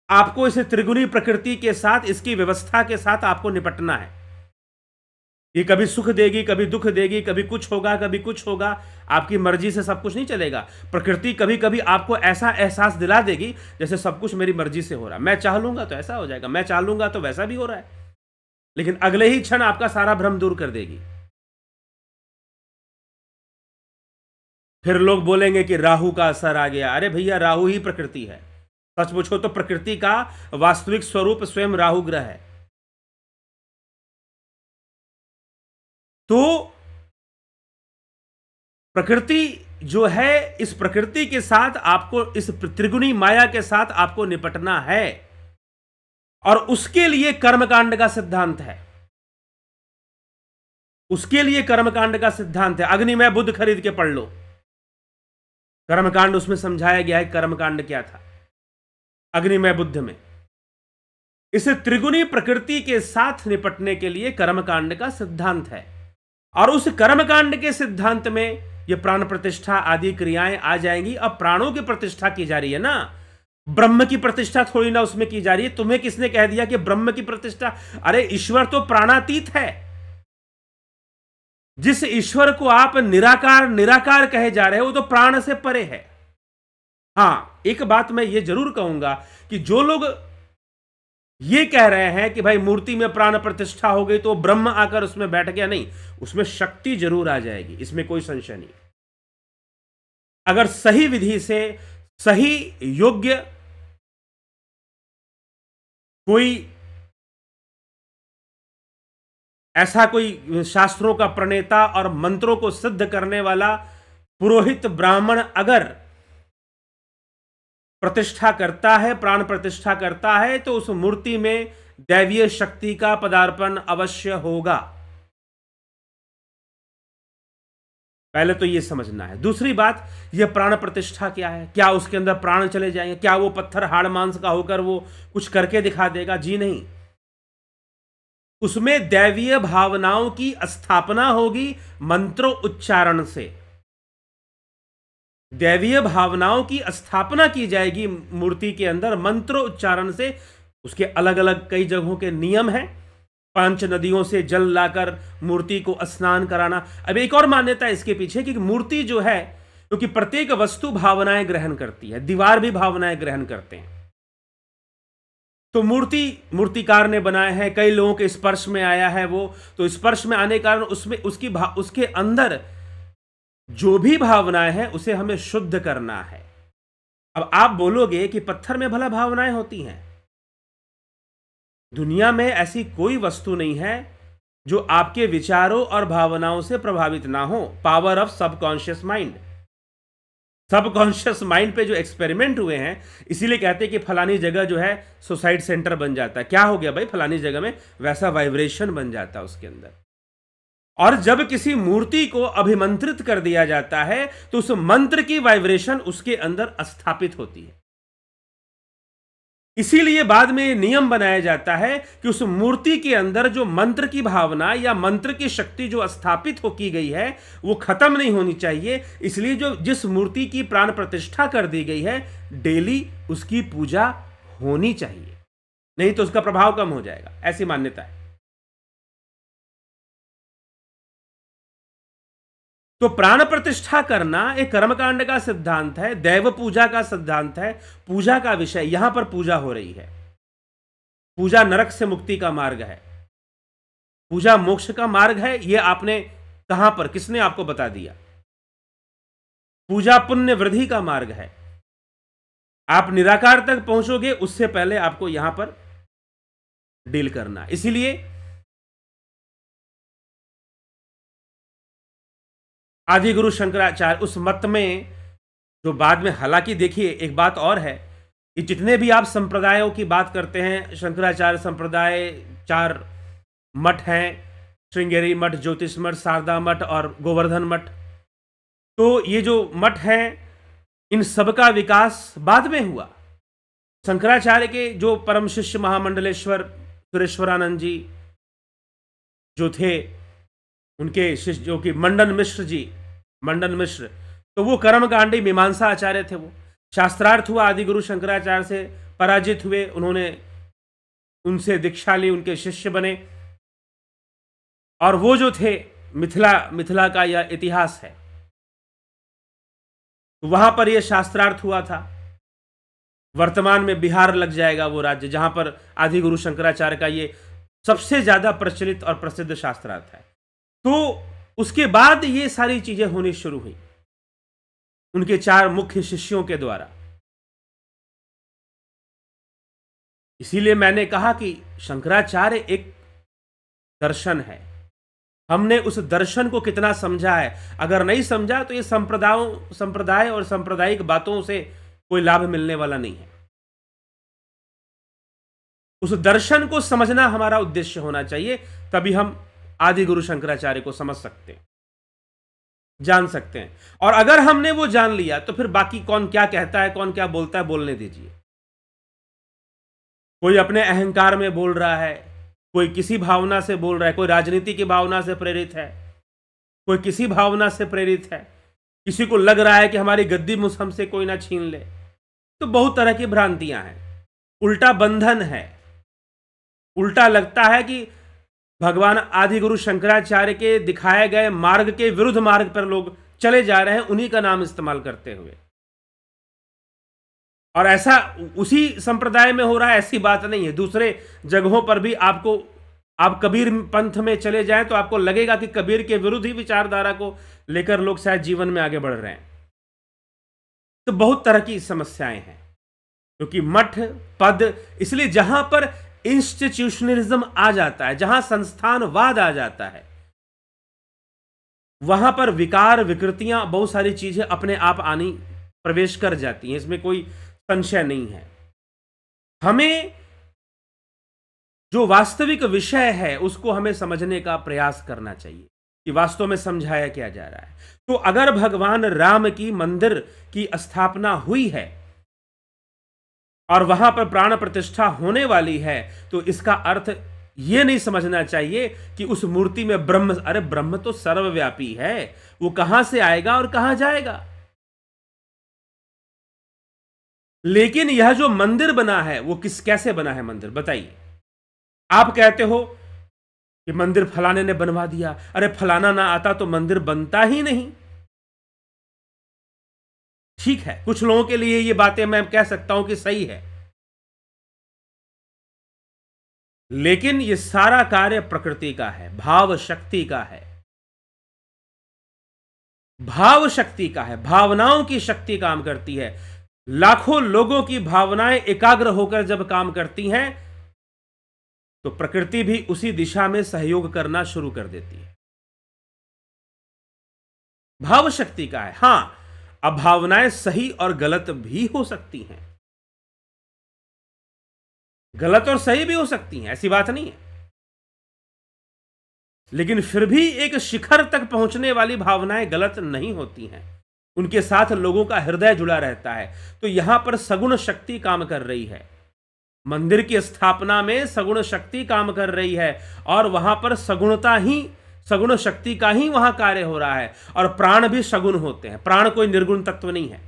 आपको इस त्रिगुणी प्रकृति के साथ, इसकी व्यवस्था के साथ आपको निपटना है। ये कभी सुख देगी, कभी दुख देगी, कभी कुछ होगा, कभी कुछ होगा। आपकी मर्जी से सब कुछ नहीं चलेगा। प्रकृति कभी कभी आपको ऐसा एहसास दिला देगी जैसे सब कुछ मेरी मर्जी से हो रहा है, मैं चाह लूंगा तो ऐसा हो जाएगा, मैं चाह लूंगा तो वैसा भी हो रहा है। लेकिन अगले ही क्षण आपका सारा भ्रम दूर कर देगी। फिर लोग बोलेंगे कि राहु का असर आ गया। अरे भैया, राहु ही प्रकृति है। सच पूछो तो प्रकृति का वास्तविक स्वरूप स्वयं राहु ग्रह है। तो प्रकृति जो है, इस प्रकृति के साथ आपको, इस त्रिगुणी माया के साथ आपको निपटना है, और उसके लिए कर्मकांड का सिद्धांत है। उसके लिए कर्मकांड का सिद्धांत है। अग्निमय बुद्ध खरीद के पढ़ लो, कर्मकांड उसमें समझाया गया है। कर्मकांड क्या था अग्निमय बुद्ध में? इस त्रिगुणी प्रकृति के साथ निपटने के लिए कर्मकांड का सिद्धांत है। और उस कर्मकांड के सिद्धांत में ये प्राण प्रतिष्ठा आदि क्रियाएं आ जाएंगी। अब प्राणों की प्रतिष्ठा की जा रही है ना, ब्रह्म की प्रतिष्ठा थोड़ी ना उसमें की जा रही है। तुम्हें किसने कह दिया कि ब्रह्म की प्रतिष्ठा? अरे ईश्वर तो प्राणातीत है। जिस ईश्वर को आप निराकार निराकार कहे जा रहे हो, वो तो प्राण से परे है। हां, एक बात मैं ये जरूर कहूंगा कि जो लोग ये कह रहे हैं कि भाई मूर्ति में प्राण प्रतिष्ठा हो गई तो ब्रह्म आकर उसमें बैठ गया, नहीं, उसमें शक्ति जरूर आ जाएगी, इसमें कोई संशय नहीं। अगर सही विधि से, सही योग्य कोई ऐसा कोई शास्त्रों का प्रणेता और मंत्रों को सिद्ध करने वाला पुरोहित ब्राह्मण अगर प्रतिष्ठा करता है, प्राण प्रतिष्ठा करता है, तो उस मूर्ति में दैवीय शक्ति का पदार्पण अवश्य होगा। पहले तो यह समझना है। दूसरी बात, यह प्राण प्रतिष्ठा क्या है? क्या उसके अंदर प्राण चले जाएंगे? क्या वो पत्थर हाड़ मांस का होकर वो कुछ करके दिखा देगा? जी नहीं। उसमें दैवीय भावनाओं की स्थापना होगी मंत्रों उच्चारण से। दैवीय भावनाओं की स्थापना की जाएगी मूर्ति के अंदर मंत्रों उच्चारण से। उसके अलग अलग कई जगहों के नियम हैं। 5 नदियों से जल लाकर मूर्ति को स्नान कराना। अब एक और मान्यता है इसके पीछे कि मूर्ति जो है, क्योंकि प्रत्येक वस्तु भावनाएं ग्रहण करती है, दीवार भी भावनाएं ग्रहण करते हैं। तो मूर्तिकार ने बनाए हैं, कई लोगों के स्पर्श में आया है वो, तो स्पर्श में आने के कारण उसमें उसके अंदर जो भी भावनाएं हैं उसे हमें शुद्ध करना है। अब आप बोलोगे कि पत्थर में भला भावनाएं होती हैं? दुनिया में ऐसी कोई वस्तु नहीं है जो आपके विचारों और भावनाओं से प्रभावित ना हो। Power of subconscious mind. Subconscious mind पे जो एक्सपेरिमेंट हुए हैं, इसीलिए कहते हैं कि फलानी जगह जो है सुसाइड सेंटर बन जाता है। क्या हो गया भाई? फलानी जगह में वैसा वाइब्रेशन बन जाता है उसके अंदर। और जब किसी मूर्ति को अभिमंत्रित कर दिया जाता है तो उस मंत्र की वाइब्रेशन उसके अंदर स्थापित होती है। इसीलिए बाद में ये नियम बनाया जाता है कि उस मूर्ति के अंदर जो मंत्र की भावना या मंत्र की शक्ति जो स्थापित हो की गई है वो खत्म नहीं होनी चाहिए। इसलिए जो जिस मूर्ति की प्राण प्रतिष्ठा कर दी गई है डेली उसकी पूजा होनी चाहिए, नहीं तो उसका प्रभाव कम हो जाएगा, ऐसी मान्यता है। तो प्राण प्रतिष्ठा करना एक कर्मकांड का सिद्धांत है, दैव पूजा का सिद्धांत है, पूजा का विषय। यहां पर पूजा हो रही है। पूजा नरक से मुक्ति का मार्ग है, पूजा मोक्ष का मार्ग है। यह आपने कहां पर, किसने आपको बता दिया? पूजा पुण्य वृद्धि का मार्ग है। आप निराकार तक पहुंचोगे उससे पहले आपको यहां पर डील करना। इसीलिए आदि गुरु शंकराचार्य उस मत में जो बाद में, हालांकि देखिए एक बात और है कि जितने भी आप संप्रदायों की बात करते हैं, शंकराचार्य संप्रदाय 4 मठ हैं, श्रृंगेरी मठ, ज्योतिष मठ, शारदा मठ और गोवर्धन मठ। तो ये जो मठ हैं इन सबका विकास बाद में हुआ। शंकराचार्य के जो परम शिष्य महामंडलेश्वर सुरेश्वरानंद जी जो थे, उनके शिष्य जो कि मंडन मिश्र, तो वो कर्मकांडी मीमांसा आचार्य थे। वो शास्त्रार्थ हुआ, आदि गुरु शंकराचार्य से पराजित हुए, उन्होंने उनसे दीक्षा ली, उनके शिष्य बने। और वो जो थे मिथिला का यह इतिहास है, वहां पर यह शास्त्रार्थ हुआ था। वर्तमान में बिहार लग जाएगा वो राज्य जहां पर आदि गुरु शंकराचार्य का ये सबसे ज्यादा प्रचलित और प्रसिद्ध शास्त्रार्थ है। तो उसके बाद ये सारी चीजें होनी शुरू हुई उनके 4 मुख्य शिष्यों के द्वारा। इसीलिए मैंने कहा कि शंकराचार्य एक दर्शन है। हमने उस दर्शन को कितना समझा है, अगर नहीं समझा तो ये संप्रदाय और सांप्रदायिक बातों से कोई लाभ मिलने वाला नहीं है। उस दर्शन को समझना हमारा उद्देश्य होना चाहिए, तभी हम आदि गुरु शंकराचार्य को समझ सकते हैं, जान सकते हैं। और अगर हमने वो जान लिया तो फिर बाकी कौन क्या कहता है, कौन क्या बोलता है, बोलने दीजिए। कोई अपने अहंकार में बोल रहा है, कोई किसी भावना से बोल रहा है, कोई राजनीति की भावना से प्रेरित है, कोई किसी भावना से प्रेरित है, किसी को लग रहा है कि हमारी गद्दी हमसे कोई ना छीन ले। तो बहुत तरह की भ्रांतियां हैं, उल्टा बंधन है। उल्टा लगता है कि भगवान आदि गुरु शंकराचार्य के दिखाए गए मार्ग के विरुद्ध मार्ग पर लोग चले जा रहे हैं, उन्हीं का नाम इस्तेमाल करते हुए। और ऐसा उसी संप्रदाय में हो रहा है, ऐसी बात नहीं है। दूसरे जगहों पर भी आप कबीर पंथ में चले जाएं तो आपको लगेगा कि कबीर के विरुद्ध ही विचारधारा को लेकर लोग शायद जीवन में आगे बढ़ रहे हैं। तो बहुत तरह की समस्याएं हैं, क्योंकि मठ पद, इसलिए जहां पर इंस्टीट्यूशनलिज्म आ जाता है, जहां संस्थानवाद आ जाता है, वहां पर विकार विकृतियां, बहुत सारी चीजें अपने आप आनी प्रवेश कर जाती हैं, इसमें कोई संशय नहीं है। हमें जो वास्तविक विषय है उसको हमें समझने का प्रयास करना चाहिए कि वास्तव में समझाया क्या जा रहा है। तो अगर भगवान राम की मंदिर की स्थापना हुई है और वहां पर प्राण प्रतिष्ठा होने वाली है, तो इसका अर्थ यह नहीं समझना चाहिए कि उस मूर्ति में ब्रह्म, अरे ब्रह्म तो सर्वव्यापी है, वो कहां से आएगा और कहां जाएगा। लेकिन यह जो मंदिर बना है वो कैसे बना है मंदिर, बताइए। आप कहते हो कि मंदिर फलाने ने बनवा दिया, अरे फलाना ना आता तो मंदिर बनता ही नहीं। ठीक है, कुछ लोगों के लिए ये बातें मैं कह सकता हूं कि सही है, लेकिन ये सारा कार्य प्रकृति का है, भाव शक्ति का है, भाव शक्ति का है। भावनाओं की शक्ति काम करती है। लाखों लोगों की भावनाएं एकाग्र होकर जब काम करती हैं तो प्रकृति भी उसी दिशा में सहयोग करना शुरू कर देती है। भाव शक्ति का है। हां, अब भावनाएं सही और गलत भी हो सकती हैं, गलत और सही भी हो सकती हैं, ऐसी बात नहीं है, लेकिन फिर भी एक शिखर तक पहुंचने वाली भावनाएं गलत नहीं होती हैं, उनके साथ लोगों का हृदय जुड़ा रहता है। तो यहां पर सगुण शक्ति काम कर रही है। मंदिर की स्थापना में सगुण शक्ति काम कर रही है और वहां पर सगुण शक्ति का ही वहां कार्य हो रहा है। और प्राण भी सगुण होते हैं, प्राण कोई निर्गुण तत्व नहीं है।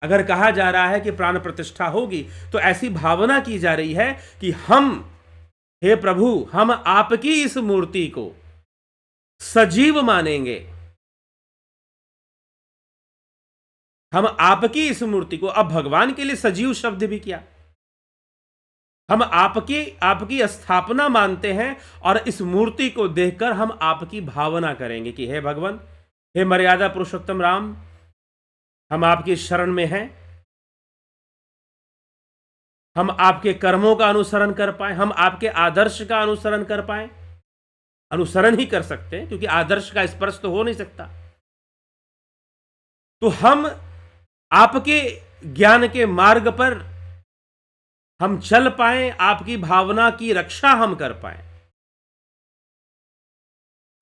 अगर कहा जा रहा है कि प्राण प्रतिष्ठा होगी तो ऐसी भावना की जा रही है कि हे प्रभु, हम आपकी इस मूर्ति को सजीव मानेंगे, हम आपकी इस मूर्ति को। अब भगवान के लिए सजीव शब्द भी क्या, हम आपकी स्थापना मानते हैं और इस मूर्ति को देखकर हम आपकी भावना करेंगे कि हे भगवान, हे मर्यादा पुरुषोत्तम राम, हम आपकी शरण में हैं, हम आपके कर्मों का अनुसरण कर पाए, हम आपके आदर्श का अनुसरण कर पाए। अनुसरण ही कर सकते हैं क्योंकि आदर्श का स्पर्श तो हो नहीं सकता। तो हम आपके ज्ञान के मार्ग पर हम चल पाए, आपकी भावना की रक्षा हम कर पाए,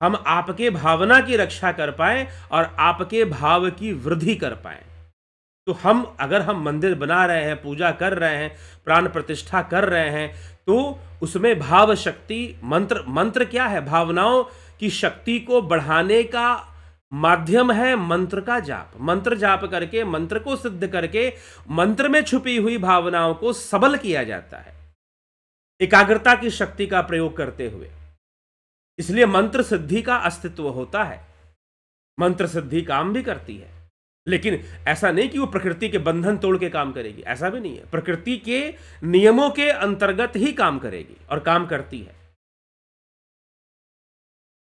हम आपके भावना की रक्षा कर पाए और आपके भाव की वृद्धि कर पाए। तो अगर हम मंदिर बना रहे हैं, पूजा कर रहे हैं, प्राण प्रतिष्ठा कर रहे हैं, तो उसमें भाव शक्ति, मंत्र क्या है, भावनाओं की शक्ति को बढ़ाने का माध्यम है मंत्र का जाप। मंत्र जाप करके, मंत्र को सिद्ध करके, मंत्र में छुपी हुई भावनाओं को सबल किया जाता है एकाग्रता की शक्ति का प्रयोग करते हुए। इसलिए मंत्र सिद्धि का अस्तित्व होता है, मंत्र सिद्धि काम भी करती है, लेकिन ऐसा नहीं कि वो प्रकृति के बंधन तोड़ के काम करेगी, ऐसा भी नहीं है। प्रकृति के नियमों के अंतर्गत ही काम करेगी और काम करती है।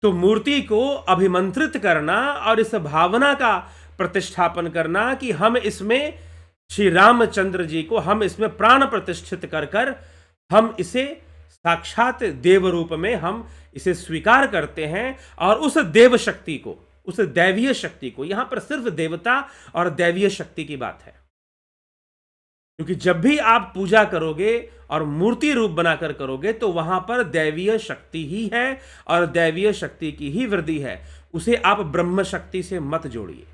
तो मूर्ति को अभिमंत्रित करना और इस भावना का प्रतिष्ठापन करना कि हम इसमें श्री रामचंद्र जी को, हम इसमें प्राण प्रतिष्ठित कर हम इसे साक्षात देव रूप में हम इसे स्वीकार करते हैं और उस देव शक्ति को, उस दैवीय शक्ति को, यहां पर सिर्फ देवता और दैवीय शक्ति की बात है, क्योंकि जब भी आप पूजा करोगे और मूर्ति रूप बनाकर करोगे तो वहां पर दैवीय शक्ति ही है और दैवीय शक्ति की ही वृद्धि है। उसे आप ब्रह्म शक्ति से मत जोड़िए।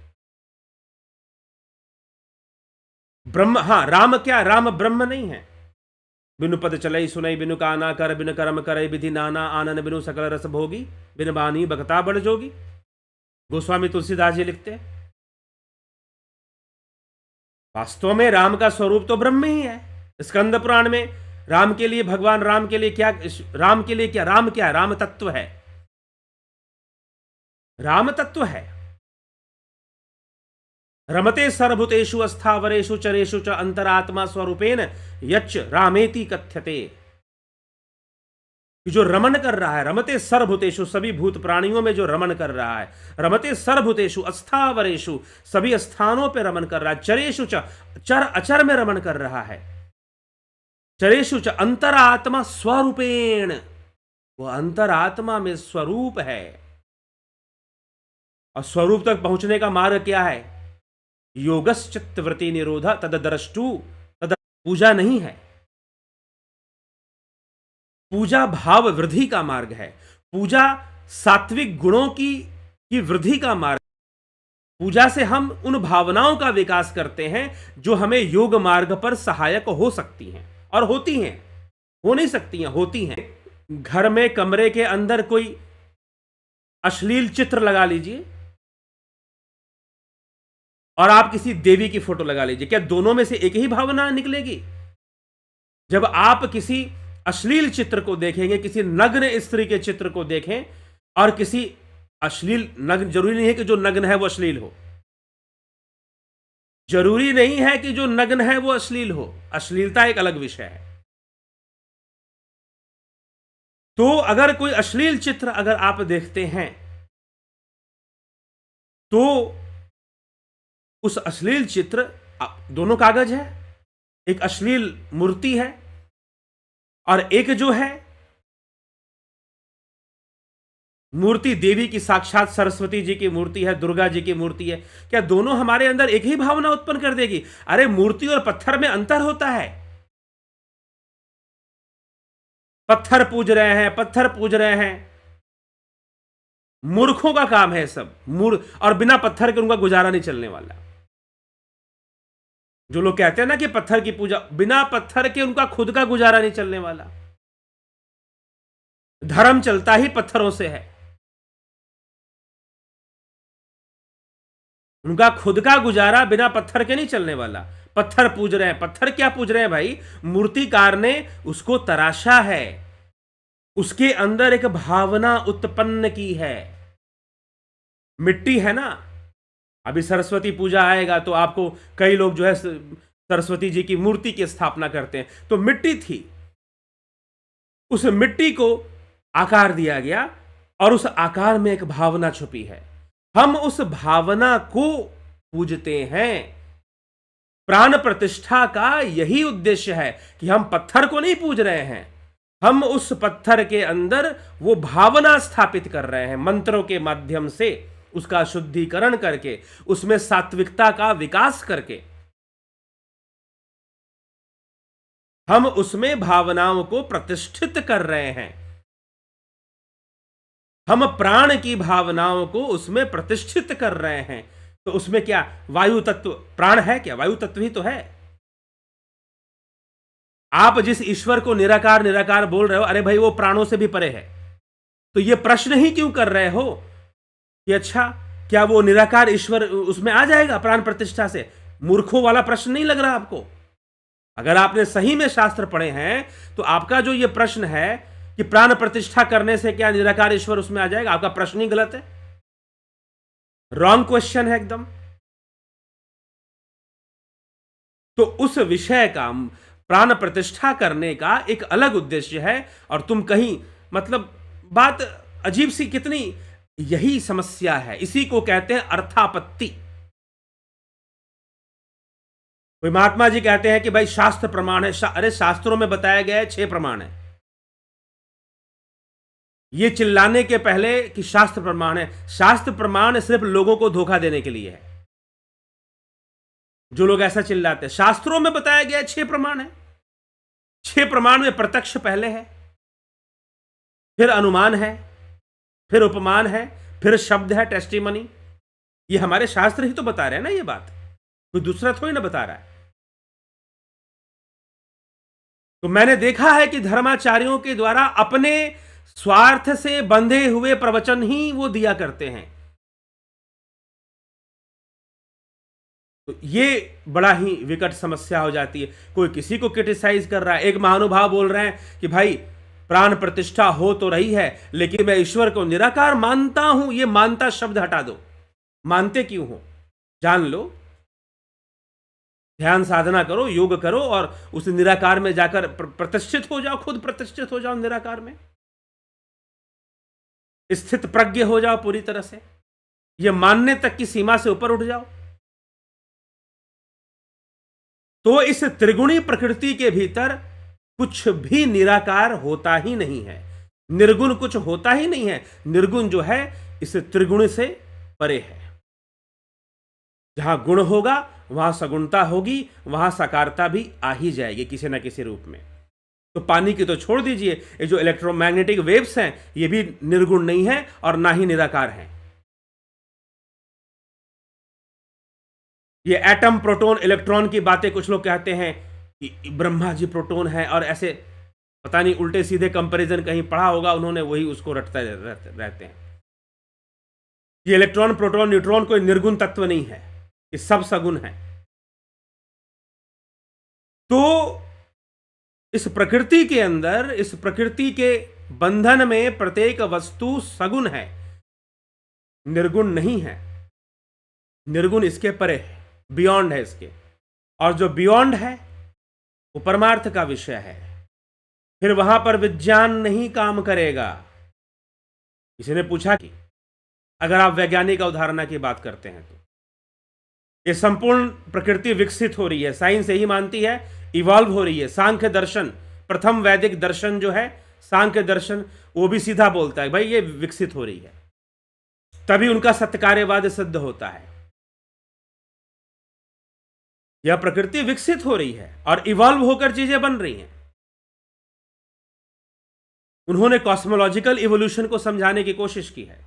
ब्रह्म, हां, राम क्या, राम ब्रह्म नहीं है। बिनु पद चलई सुनई, बिनु काना कर, बिनु कर्म करे विधि नाना, आनन बिनु सकल रस भोगी, बिन बानी बकता बड़ जोगी। गोस्वामी तुलसीदास जी लिखते हैं। वास्तव में राम का स्वरूप तो ब्रह्म ही है। स्कंद पुराण में राम के लिए, भगवान राम के लिए क्या, राम के लिए क्या, राम क्या है, राम तत्व है, राम तत्व है। रमते सर्वभूतेषु अस्थावरेषु चरेषु च अंतरात्मा स्वरूपेण यच्च रामेति कथ्यते। जो रमन कर रहा है, रमते सर्वभूतेषु, सभी भूत प्राणियों में जो रमन कर रहा है, रमते सर्वभूतेषु अस्थावरेषु, सभी स्थानों पे रमन कर रहा है, चरेषु च, चर अचर में रमन कर रहा है, चरेषु च अंतरात्मा स्वरूपेण, वो अंतरात्मा में स्वरूप है। और स्वरूप तक पहुंचने का मार्ग क्या है? योगश्चित्तवृत्ति निरोधा तदद्रष्टु, तद पूजा नहीं है, पूजा भाव वृद्धि का मार्ग है, पूजा सात्विक गुणों की वृद्धि का मार्ग। पूजा से हम उन भावनाओं का विकास करते हैं जो हमें योग मार्ग पर सहायक हो सकती हैं और होती हैं, हो नहीं सकती हैं, होती हैं। घर में कमरे के अंदर कोई अश्लील चित्र लगा लीजिए और आप किसी देवी की फोटो लगा लीजिए, क्या दोनों में से एक ही भावना निकलेगी? जब आप किसी अश्लील चित्र को देखेंगे, किसी नग्न स्त्री के चित्र को देखें और किसी अश्लील, नग्न जरूरी नहीं है कि जो नग्न है वो अश्लील हो, जरूरी नहीं है कि जो नग्न है वो अश्लील हो, अश्लीलता एक अलग विषय है। तो अगर कोई अश्लील चित्र अगर आप देखते हैं तो उस अश्लील चित्र, दोनों कागज है, एक अश्लील मूर्ति है और एक जो है मूर्ति देवी की, साक्षात सरस्वती जी की मूर्ति है, दुर्गा जी की मूर्ति है, क्या दोनों हमारे अंदर एक ही भावना उत्पन्न कर देगी? अरे मूर्ति और पत्थर में अंतर होता है। पत्थर पूज रहे हैं, पत्थर पूज रहे हैं, मूर्खों का काम है सब, और बिना पत्थर के उनका गुजारा नहीं चलने वाला। जो लोग कहते हैं ना कि पत्थर की पूजा, बिना पत्थर के उनका खुद का गुजारा नहीं चलने वाला। धर्म चलता ही पत्थरों से है। उनका खुद का गुजारा बिना पत्थर के नहीं चलने वाला। पत्थर पूज रहे हैं, पत्थर क्या पूज रहे हैं भाई? मूर्तिकार ने उसको तराशा है, उसके अंदर एक भावना उत्पन्न की है। मिट्टी है ना, अभी सरस्वती पूजा आएगा तो आपको कई लोग जो है सरस्वती जी की मूर्ति की स्थापना करते हैं, तो मिट्टी थी, उस मिट्टी को आकार दिया गया और उस आकार में एक भावना छुपी है। हम उस भावना को पूजते हैं। प्राण प्रतिष्ठा का यही उद्देश्य है कि हम पत्थर को नहीं पूज रहे हैं, हम उस पत्थर के अंदर वो भावना स्थापित कर रहे हैं, मंत्रों के माध्यम से उसका शुद्धिकरण करके, उसमें सात्विकता का विकास करके हम उसमें भावनाओं को प्रतिष्ठित कर रहे हैं। हम प्राण की भावनाओं को उसमें प्रतिष्ठित कर रहे हैं। तो उसमें क्या वायु तत्व प्राण है? क्या वायु तत्व ही तो है। आप जिस ईश्वर को निराकार निराकार बोल रहे हो, अरे भाई वो प्राणों से भी परे है, तो ये प्रश्न ही क्यों कर रहे हो कि अच्छा क्या वो निराकार ईश्वर उसमें आ जाएगा प्राण प्रतिष्ठा से? मूर्खों वाला प्रश्न नहीं लग रहा आपको? अगर आपने सही में शास्त्र पढ़े हैं तो आपका जो ये प्रश्न है कि प्राण प्रतिष्ठा करने से क्या निराकार ईश्वर उसमें आ जाएगा, आपका प्रश्न ही गलत है, रॉन्ग क्वेश्चन है एकदम। तो उस विषय का प्राण प्रतिष्ठा करने का एक अलग उद्देश्य है, और तुम कहीं मतलब बात अजीब सी कितनी, यही समस्या है, इसी को कहते हैं अर्थापत्ति। कोई महात्मा जी कहते हैं कि भाई शास्त्र प्रमाण है, अरे शास्त्रों में बताया गया है 6 प्रमाण है। ये चिल्लाने के पहले कि शास्त्र प्रमाण है, शास्त्र प्रमाण सिर्फ लोगों को धोखा देने के लिए है। जो लोग ऐसा चिल्लाते हैं, शास्त्रों में बताया गया 6 प्रमाण है, 6 प्रमाण में प्रत्यक्ष पहले है, फिर अनुमान है, फिर उपमान है, फिर शब्द है, टेस्टिमनी। ये हमारे शास्त्र ही तो बता रहे हैं ना, ये बात कोई दूसरा थोड़ी ना बता रहा है। तो मैंने देखा है कि धर्माचार्यों के द्वारा अपने स्वार्थ से बंधे हुए प्रवचन ही वो दिया करते हैं। तो ये बड़ा ही विकट समस्या हो जाती है। कोई किसी को क्रिटिसाइज कर रहा है, एक महानुभाव बोल रहे हैं कि भाई प्राण प्रतिष्ठा हो तो रही है, लेकिन मैं ईश्वर को निराकार मानता हूं। ये मानता शब्द हटा दो, मानते क्यों हो? जान लो, ध्यान साधना करो, योग करो और उस निराकार में जाकर प्रतिष्ठित हो जाओ, खुद प्रतिष्ठित हो जाओ, निराकार में स्थित प्रज्ञ हो जाओ पूरी तरह से, ये मानने तक की सीमा से ऊपर उठ जाओ। तो इस त्रिगुणी प्रकृति के भीतर कुछ भी निराकार होता ही नहीं है, निर्गुण कुछ होता ही नहीं है। निर्गुण जो है इस त्रिगुण से परे है। जहां गुण होगा वहां सगुणता होगी, वहां साकारता भी आ ही जाएगी किसी ना किसी रूप में। तो पानी की तो छोड़ दीजिए, ये जो इलेक्ट्रोमैग्नेटिक वेव्स हैं ये भी निर्गुण नहीं है और ना ही निराकार हैं। ये एटम, प्रोटॉन, इलेक्ट्रॉन की बातें कुछ लोग कहते हैं कि ब्रह्मा जी प्रोटॉन है, और ऐसे पता नहीं उल्टे सीधे कंपैरिजन कहीं पढ़ा होगा उन्होंने, वही उसको रटते रहते हैं। ये इलेक्ट्रॉन, प्रोटॉन, न्यूट्रॉन कोई निर्गुण तत्व नहीं है, ये सब सगुण है। तो इस प्रकृति के अंदर, इस प्रकृति के बंधन में प्रत्येक वस्तु सगुण है, निर्गुण नहीं है। निर्गुण इसके परे है, बियॉन्ड है इसके, और जो बियॉन्ड है वो परमार्थ का विषय है। फिर वहां पर विज्ञान नहीं काम करेगा। किसी ने पूछा कि अगर आप वैज्ञानिक अवधारणा की बात करते हैं तो ये संपूर्ण प्रकृति विकसित हो रही है, साइंस यही मानती है, इवॉल्व हो रही है। सांख्य दर्शन, प्रथम वैदिक दर्शन जो है सांख्य दर्शन, वो भी सीधा बोलता है भाई ये विकसित हो रही है, तभी उनका सत्यकार्यवाद सिद्ध होता है। यह प्रकृति विकसित हो रही है और इवॉल्व होकर चीजें बन रही हैं। उन्होंने कॉस्मोलॉजिकल इवोल्यूशन को समझाने की कोशिश की है।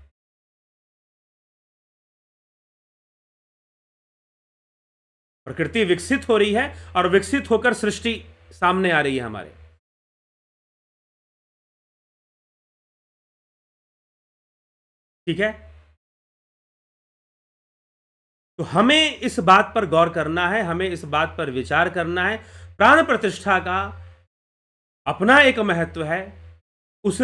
प्रकृति विकसित हो रही है और विकसित होकर सृष्टि सामने आ रही है हमारे। ठीक है, तो हमें इस बात पर गौर करना है, हमें इस बात पर विचार करना है। प्राण प्रतिष्ठा का अपना एक महत्व है, उस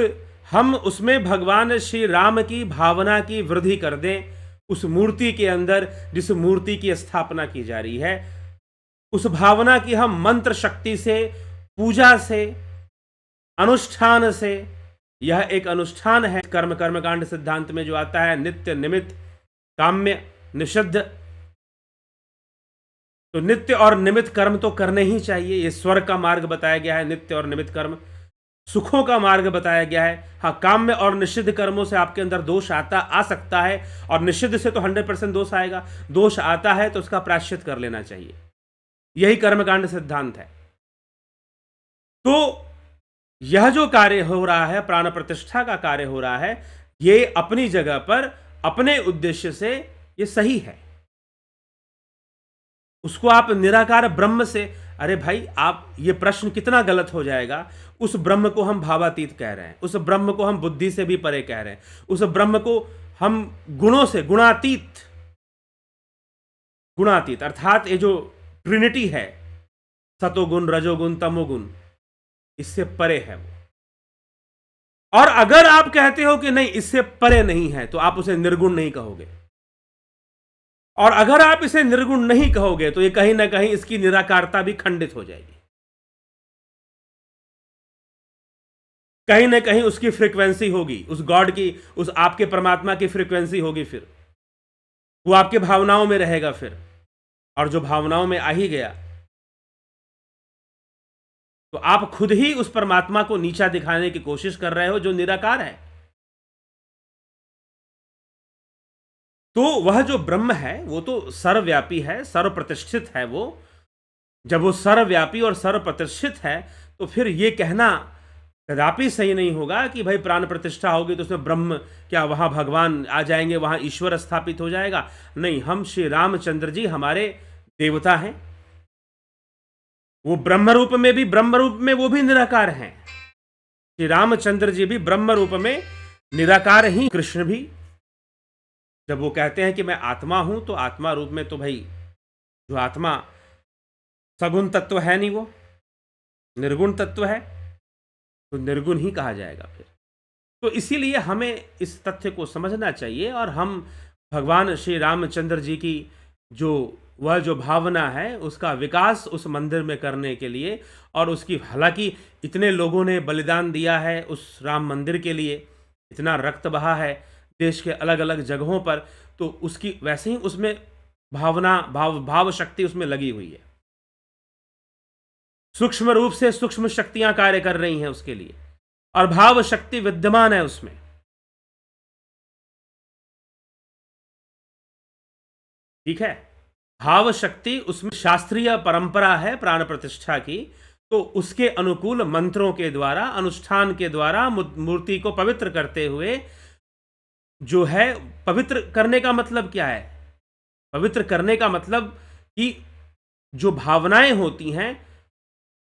हम उसमें भगवान श्री राम की भावना की वृद्धि कर दें। उस मूर्ति के अंदर जिस मूर्ति की स्थापना की जा रही है, उस भावना की हम मंत्र शक्ति से, पूजा से, अनुष्ठान से, यह एक अनुष्ठान है। कर्मकांड सिद्धांत में जो आता है, नित्य निमित्त काम्य निषिद्ध, तो नित्य और निमित्त कर्म तो करने ही चाहिए। ये स्वर्ग का मार्ग बताया गया है, नित्य और निमित्त कर्म। सुखों का मार्ग बताया गया है। हाँ, काम्य और निषिद्ध कर्मों से आपके अंदर दोष आ सकता है, और निषिद्ध से तो 100% दोष आएगा। दोष आता है तो उसका प्रायश्चित कर लेना चाहिए, यही कर्मकांड सिद्धांत है। तो यह जो कार्य हो रहा है, प्राण प्रतिष्ठा का कार्य हो रहा है, ये अपनी जगह पर अपने उद्देश्य से ये सही है। उसको आप निराकार ब्रह्म से, अरे भाई आप, ये प्रश्न कितना गलत हो जाएगा। उस ब्रह्म को हम भावातीत कह रहे हैं, उस ब्रह्म को हम बुद्धि से भी परे कह रहे हैं, उस ब्रह्म को हम गुणों से, गुणातीत अर्थात ये जो ट्रिनिटी है, सतोगुण, रजोगुण, तमोगुण, इससे परे है वो। और अगर आप कहते हो कि नहीं इससे परे नहीं है, तो आप उसे निर्गुण नहीं कहोगे। और अगर आप इसे निर्गुण नहीं कहोगे तो ये कहीं ना कहीं इसकी निराकारता भी खंडित हो जाएगी। कहीं ना कहीं उसकी फ्रीक्वेंसी होगी, उस गॉड की, उस आपके परमात्मा की फ्रीक्वेंसी होगी, फिर वो आपके भावनाओं में रहेगा फिर। और जो भावनाओं में आ ही गया तो आप खुद ही उस परमात्मा को नीचा दिखाने की कोशिश कर रहे हो, जो निराकार है। तो वह जो ब्रह्म है वो तो सर्वव्यापी है, सर्वप्रतिष्ठित है। वो जब वो सर्वव्यापी और सर्वप्रतिष्ठित है, तो फिर ये कहना कदापि सही नहीं होगा कि भाई प्राण प्रतिष्ठा होगी तो उसमें ब्रह्म, क्या वहां भगवान आ जाएंगे, वहां ईश्वर स्थापित हो जाएगा? नहीं, हम श्री रामचंद्र जी हमारे देवता हैं। वो ब्रह्म रूप में भी, ब्रह्म रूप में वो भी निराकार हैं। श्री रामचंद्र जी भी ब्रह्म रूप में निराकार ही, कृष्ण भी। जब वो कहते हैं कि मैं आत्मा हूं, तो आत्मा रूप में तो भाई जो आत्मा सगुण तत्व है नहीं, वो निर्गुण तत्व है, तो निर्गुण ही कहा जाएगा फिर। तो इसीलिए हमें इस तथ्य को समझना चाहिए, और हम भगवान श्री रामचंद्र जी की वह जो भावना है, उसका विकास उस मंदिर में करने के लिए, और उसकी, हालांकि इतने लोगों ने बलिदान दिया है उस राम मंदिर के लिए, इतना रक्त बहा है देश के अलग अलग जगहों पर, तो उसकी वैसे ही उसमें भावना, भाव शक्ति उसमें लगी हुई है। सूक्ष्म रूप से सूक्ष्म शक्तियां कार्य कर रही हैं उसके लिए, और भाव शक्ति विद्यमान है उसमें। ठीक है, भाव शक्ति उसमें शास्त्रीय परंपरा है प्राण प्रतिष्ठा की, तो उसके अनुकूल मंत्रों के द्वारा, अनुष्ठान के द्वारा मूर्ति को पवित्र करते हुए, जो है, पवित्र करने का मतलब क्या है? पवित्र करने का मतलब कि जो भावनाएं होती हैं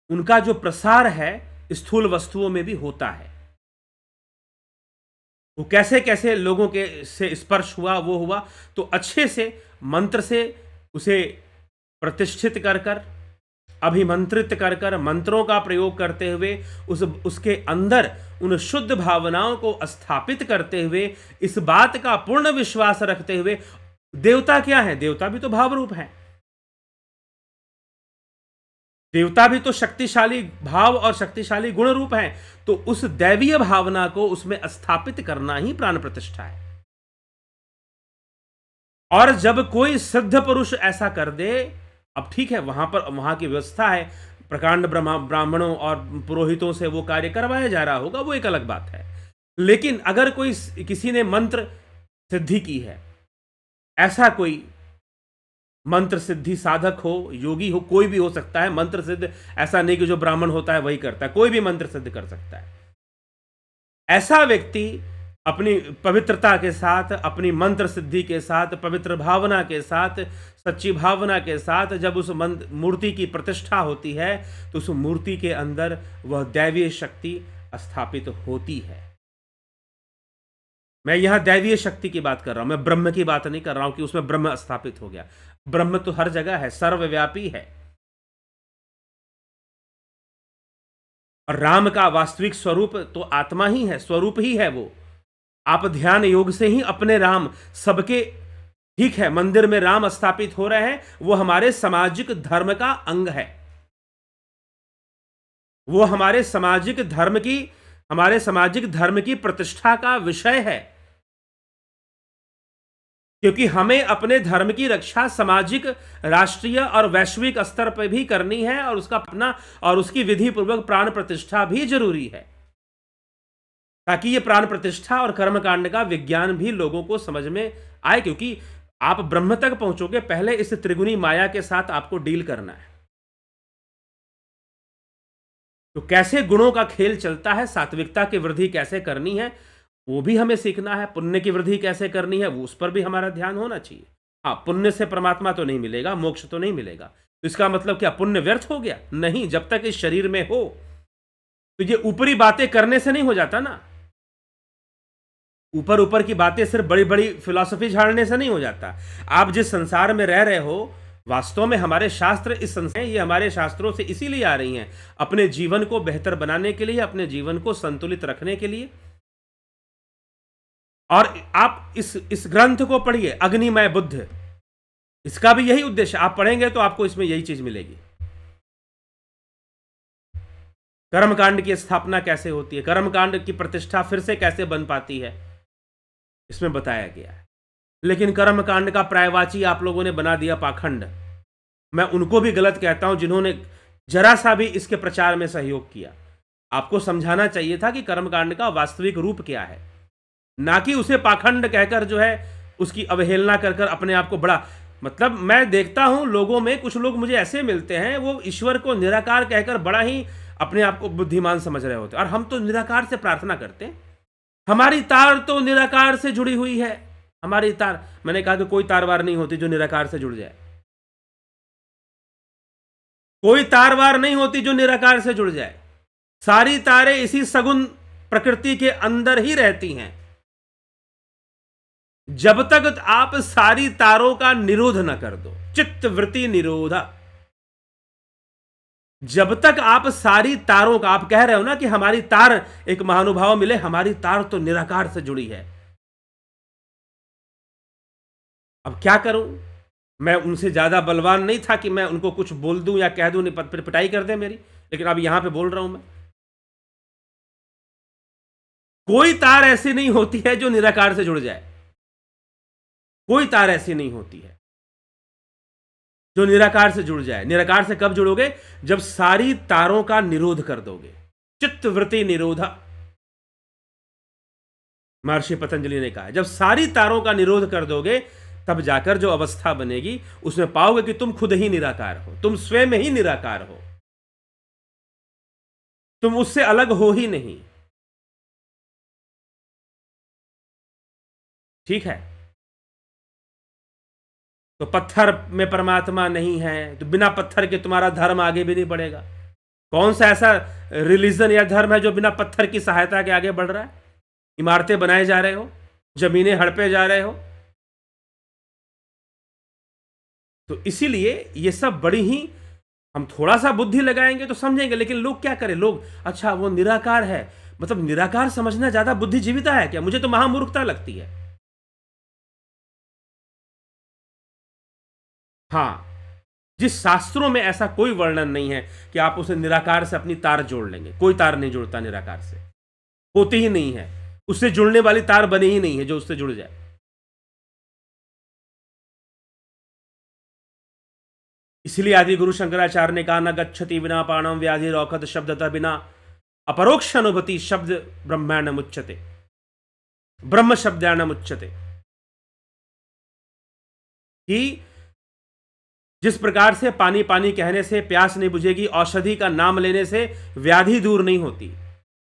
उनका जो प्रसार है स्थूल वस्तुओं में भी होता है। वो कैसे कैसे लोगों के से स्पर्श हुआ, वो हुआ, तो अच्छे से मंत्र से उसे प्रतिष्ठित कर कर, अभिमंत्रित कर कर, मंत्रों का प्रयोग करते हुए उसके अंदर उन शुद्ध भावनाओं को स्थापित करते हुए, इस बात का पूर्ण विश्वास रखते हुए, देवता क्या है? देवता भी तो भाव रूप है। देवता भी तो शक्तिशाली भाव और शक्तिशाली गुण रूप हैं। तो उस दैवीय भावना को उसमें स्थापित करना ही प्राण प्रतिष्ठा है। और जब कोई सिद्ध पुरुष ऐसा कर दे, अब ठीक है, वहां की व्यवस्था है, प्रकांड ब्राह्मणों और पुरोहितों से वो कार्य करवाया जा रहा होगा, वो एक अलग बात है। लेकिन अगर किसी ने मंत्र सिद्धि की है, ऐसा कोई मंत्र सिद्धि साधक हो, योगी हो, कोई भी हो सकता है मंत्र सिद्ध, ऐसा नहीं कि जो ब्राह्मण होता है वही करता है, कोई भी मंत्र सिद्ध कर सकता है। ऐसा व्यक्ति अपनी पवित्रता के साथ, अपनी मंत्र सिद्धि के साथ, पवित्र भावना के साथ, सच्ची भावना के साथ जब उस मूर्ति की प्रतिष्ठा होती है तो उस मूर्ति के अंदर वह दैवीय शक्ति स्थापित होती है। मैं यहां दैवीय शक्ति की बात कर रहा हूं, मैं ब्रह्म की बात नहीं कर रहा हूं कि उसमें ब्रह्म स्थापित हो गया। ब्रह्म तो हर जगह है, सर्वव्यापी है। और राम का वास्तविक स्वरूप तो आत्मा ही है, स्वरूप ही है वो। आप ध्यान योग से ही अपने राम सबके, ठीक है, मंदिर में राम स्थापित हो रहे हैं, वो हमारे सामाजिक धर्म का अंग है, वो हमारे सामाजिक धर्म की प्रतिष्ठा का विषय है। क्योंकि हमें अपने धर्म की रक्षा सामाजिक, राष्ट्रीय और वैश्विक स्तर पर भी करनी है, और उसका अपना और उसकी विधि पूर्वक प्राण प्रतिष्ठा भी जरूरी है, ताकि ये प्राण प्रतिष्ठा और कर्मकांड का विज्ञान भी लोगों को समझ में आए। क्योंकि आप ब्रह्म तक पहुंचोगे, पहले इस त्रिगुणी माया के साथ आपको डील करना है। तो कैसे गुणों का खेल चलता है, सात्विकता की वृद्धि कैसे करनी है, वो भी हमें सीखना है। पुण्य की वृद्धि कैसे करनी है, वो उस पर भी हमारा ध्यान होना चाहिए। हाँ, पुण्य से परमात्मा तो नहीं मिलेगा, मोक्ष तो नहीं मिलेगा। तो इसका मतलब क्या पुण्य व्यर्थ हो गया? नहीं, जब तक इस शरीर में हो। तो ये ऊपरी बातें करने से नहीं हो जाता ना, ऊपर ऊपर की बातें सिर्फ बड़ी बड़ी फिलॉसफी झाड़ने से नहीं हो जाता। आप जिस संसार में रह रहे हो, वास्तव में हमारे शास्त्र इस संसार, ये हमारे शास्त्रों से इसीलिए आ रही हैं, अपने जीवन को बेहतर बनाने के लिए, अपने जीवन को संतुलित रखने के लिए। और आप इस ग्रंथ को पढ़िए, अग्निमय बुद्ध, इसका भी यही उद्देश्य। आप पढ़ेंगे तो आपको इसमें यही चीज मिलेगी। कर्मकांड की स्थापना कैसे होती है, कर्मकांड की प्रतिष्ठा फिर से कैसे बन पाती है, इसमें बताया गया है। लेकिन कर्मकांड का प्रायवाची आप लोगों ने बना दिया पाखंड। मैं उनको भी गलत कहता हूं जिन्होंने जरा सा भी इसके प्रचार में सहयोग किया। आपको समझाना चाहिए था कि कर्मकांड का वास्तविक रूप क्या है, ना कि उसे पाखंड कहकर जो है उसकी अवहेलना कर अपने आप को बड़ा, मतलब मैं देखता हूं लोगों में कुछ लोग मुझे ऐसे मिलते हैं, वो ईश्वर को निराकार कहकर बड़ा ही अपने आप को बुद्धिमान समझ रहे होते हैं। और हम तो निराकार से प्रार्थना करते हैं, हमारी तार तो निराकार से जुड़ी हुई है। हमारी तार, मैंने कहा कि कोई तार वार नहीं होती जो निराकार से जुड़ जाए, कोई तार वार नहीं होती जो निराकार से जुड़ जाए। सारी तारें इसी सगुण प्रकृति के अंदर ही रहती हैं। जब तक आप सारी तारों का निरोध न कर दो, चित्त वृत्ति निरोधा, जब तक आप सारी तारों का, आप कह रहे हो ना कि हमारी तार, एक महानुभाव मिले, हमारी तार तो निराकार से जुड़ी है। अब क्या करूं, मैं उनसे ज्यादा बलवान नहीं था कि मैं उनको कुछ बोल दूं या कह दूं, पिटाई कर दे मेरी, लेकिन अब यहां पे बोल रहा हूं मैं। कोई तार ऐसी नहीं होती है जो निराकार से जुड़ जाए, कोई तार ऐसी नहीं होती है जो निराकार से जुड़ जाए। निराकार से कब जुड़ोगे? जब सारी तारों का निरोध कर दोगे, चित्त वृत्ति निरोधा, महर्षि पतंजलि ने कहा। जब सारी तारों का निरोध कर दोगे, तब जाकर जो अवस्था बनेगी उसमें पाओगे कि तुम खुद ही निराकार हो, तुम स्वयं ही निराकार हो, तुम उससे अलग हो ही नहीं। ठीक है, तो पत्थर में परमात्मा नहीं है, तो बिना पत्थर के तुम्हारा धर्म आगे भी नहीं बढ़ेगा। कौन सा ऐसा रिलीजन या धर्म है जो बिना पत्थर की सहायता के आगे बढ़ रहा है? इमारतें बनाए जा रहे हो, जमीनें हड़पे जा रहे हो। तो इसीलिए ये सब बड़ी ही, हम थोड़ा सा बुद्धि लगाएंगे तो समझेंगे। लेकिन लोग क्या करें, लोग अच्छा वो निराकार है, मतलब निराकार समझना ज्यादा बुद्धिजीविता है क्या? मुझे तो महामूर्खता लगती है। हाँ, जिस शास्त्रों में ऐसा कोई वर्णन नहीं है कि आप उसे निराकार से अपनी तार जोड़ लेंगे, कोई तार नहीं जुड़ता निराकार से, होती ही नहीं है, उससे जुड़ने वाली तार बनी ही नहीं है जो उससे जुड़ जाए। इसलिए आदि गुरु शंकराचार्य ने कहा, न गच्छति विना पाणम व्याधि रौखद शब्दतः बिना अपरोक्ष अनुभूति शब्द ब्रह्मांड मुच्यते, ब्रह्म शब्दान मुच्यते। कि जिस प्रकार से पानी पानी कहने से प्यास नहीं बुझेगी, औषधि का नाम लेने से व्याधि दूर नहीं होती,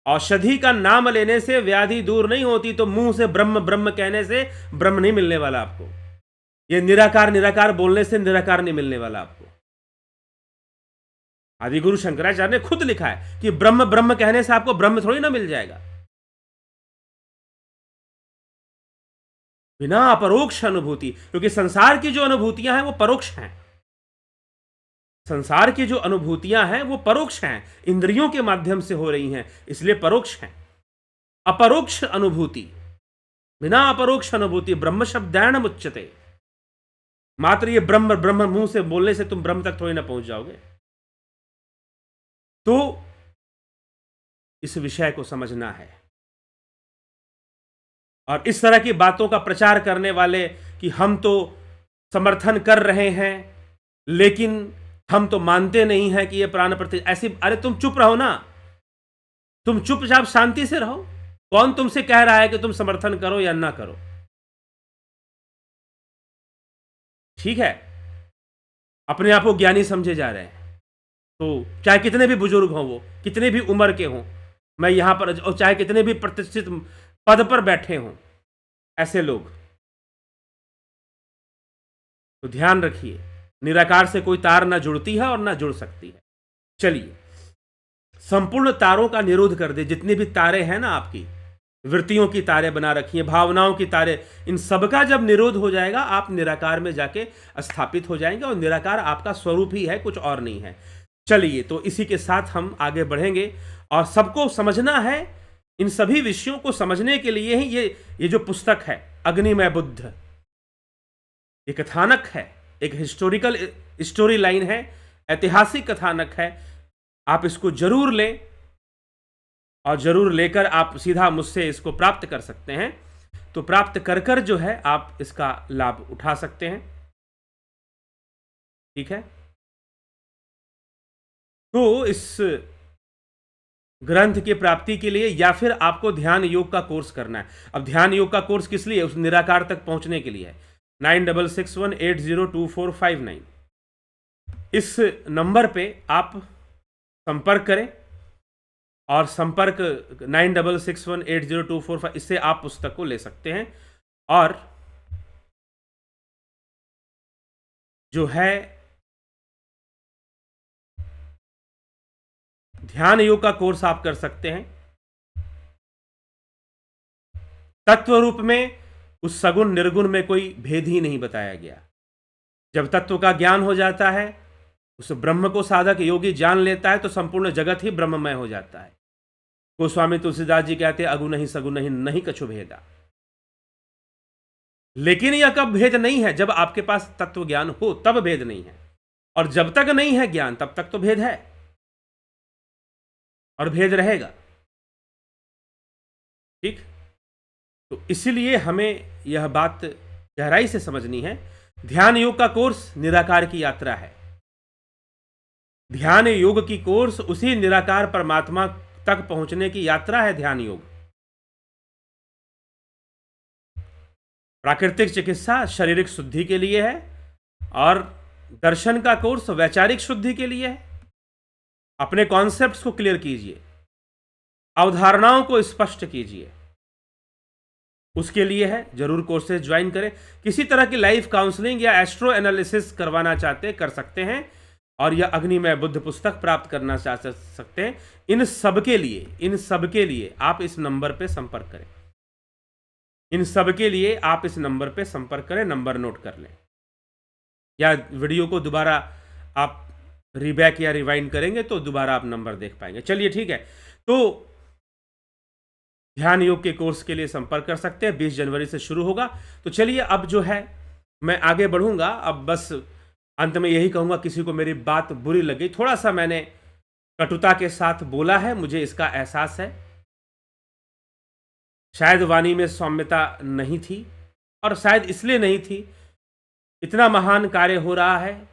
औषधि का नाम लेने से व्याधि दूर नहीं होती, तो मुंह से ब्रह्म ब्रह्म कहने से ब्रह्म नहीं मिलने वाला आपको। ये निराकार निराकार बोलने से निराकार नहीं मिलने वाला आपको। आदि गुरु शंकराचार्य ने खुद लिखा है कि ब्रह्म ब्रह्म कहने से आपको ब्रह्म थोड़ी ना मिल जाएगा। बिना अपरोक्ष अनुभूति, क्योंकि संसार की जो अनुभूतियां हैं वो परोक्ष हैं। संसार की जो अनुभूतियां हैं वो परोक्ष हैं, इंद्रियों के माध्यम से हो रही हैं, इसलिए परोक्ष हैं। अपरोक्ष अनुभूति, बिना अपरोक्ष अनुभूति ब्रह्म शब्दैन मुच्यते। मात्र ये ब्रह्म ब्रह्म मुंह से बोलने से तुम ब्रह्म तक थोड़ी ना पहुंच जाओगे। तो इस विषय को समझना है। और इस तरह की बातों का प्रचार करने वाले कि हम तो समर्थन कर रहे हैं लेकिन हम तो मानते नहीं हैं कि ये प्राण प्रतिष्ठा, ऐसी, अरे तुम चुप रहो ना, तुम चुपचाप शांति से रहो। कौन तुमसे कह रहा है कि तुम समर्थन करो या ना करो? ठीक है, अपने आप को ज्ञानी समझे जा रहे हैं, तो चाहे कितने भी बुजुर्ग हों, वो कितने भी उम्र के हों, मैं यहां पर, और चाहे कितने भी प्रतिष्ठित पद पर बैठे हों, ऐसे लोग, तो ध्यान रखिए, निराकार से कोई तार ना जुड़ती है और ना जुड़ सकती है। चलिए, संपूर्ण तारों का निरोध कर दे। जितनी भी तारे हैं ना, आपकी वृत्तियों की तारे बना रखी हैं, भावनाओं की तारे, इन सबका जब निरोध हो जाएगा, आप निराकार में जाके स्थापित हो जाएंगे, और निराकार आपका स्वरूप ही है, कुछ और नहीं है। चलिए, तो इसी के साथ हम आगे बढ़ेंगे, और सबको समझना है। इन सभी विषयों को समझने के लिए ही ये जो पुस्तक है अग्निमय बुद्ध, ये कथानक है, एक हिस्टोरिकल स्टोरी लाइन है, ऐतिहासिक कथानक है। आप इसको जरूर लें, और जरूर लेकर आप सीधा मुझसे इसको प्राप्त कर सकते हैं। तो प्राप्त कर कर जो है आप इसका लाभ उठा सकते हैं। ठीक है, तो इस ग्रंथ की प्राप्ति के लिए, या फिर आपको ध्यान योग का कोर्स करना है। अब ध्यान योग का कोर्स किस लिए? उस निराकार तक पहुंचने के लिए है। 9661802459 इस नंबर पे आप संपर्क करें, और संपर्क 96618024, इससे आप पुस्तक को ले सकते हैं। और जो है ध्यान योग का कोर्स आप कर सकते हैं। तत्व रूप में उस सगुण निर्गुण में कोई भेद ही नहीं बताया गया। जब तत्व का ज्ञान हो जाता है, उस ब्रह्म को साधक योगी जान लेता है, तो संपूर्ण जगत ही ब्रह्ममय हो जाता है। गोस्वामी तुलसीदास जी कहते हैं, अगु नहीं सगु नहीं, नहीं कछु भेदा। लेकिन यह कब भेद नहीं है? जब आपके पास तत्व ज्ञान हो, तब भेद नहीं है। और जब तक नहीं है ज्ञान, तब तक तो भेद है, और भेद रहेगा। ठीक, तो इसलिए हमें यह बात गहराई से समझनी है। ध्यान योग का कोर्स निराकार की यात्रा है। ध्यान योग की कोर्स उसी निराकार परमात्मा तक पहुंचने की यात्रा है। ध्यान योग प्राकृतिक चिकित्सा शारीरिक शुद्धि के लिए है, और दर्शन का कोर्स वैचारिक शुद्धि के लिए है। अपने कॉन्सेप्ट्स को क्लियर कीजिए, अवधारणाओं को स्पष्ट कीजिए, उसके लिए है। जरूर कोर्सेज ज्वाइन करें। किसी तरह की लाइफ काउंसलिंग या एस्ट्रो एनालिसिस करवाना चाहते कर सकते हैं, और यह अग्निमय बुद्ध पुस्तक प्राप्त करना चाह सकते हैं। इन सब के लिए आप इस नंबर पे संपर्क करें। इन सब के लिए आप इस नंबर पे संपर्क करें। नंबर नोट कर लें, या वीडियो को दोबारा आप रीबैक या रिवाइंड करेंगे तो दोबारा आप नंबर देख पाएंगे। चलिए, ठीक है, तो ध्यान योग के कोर्स के लिए संपर्क कर सकते हैं। 20 जनवरी से शुरू होगा। तो चलिए, अब जो है मैं आगे बढ़ूंगा। अब बस अंत में यही कहूंगा, किसी को मेरी बात बुरी लगी, थोड़ा सा मैंने कटुता के साथ बोला है, मुझे इसका एहसास है। शायद वाणी में सौम्यता नहीं थी, और शायद इसलिए नहीं थी, इतना महान कार्य हो रहा है,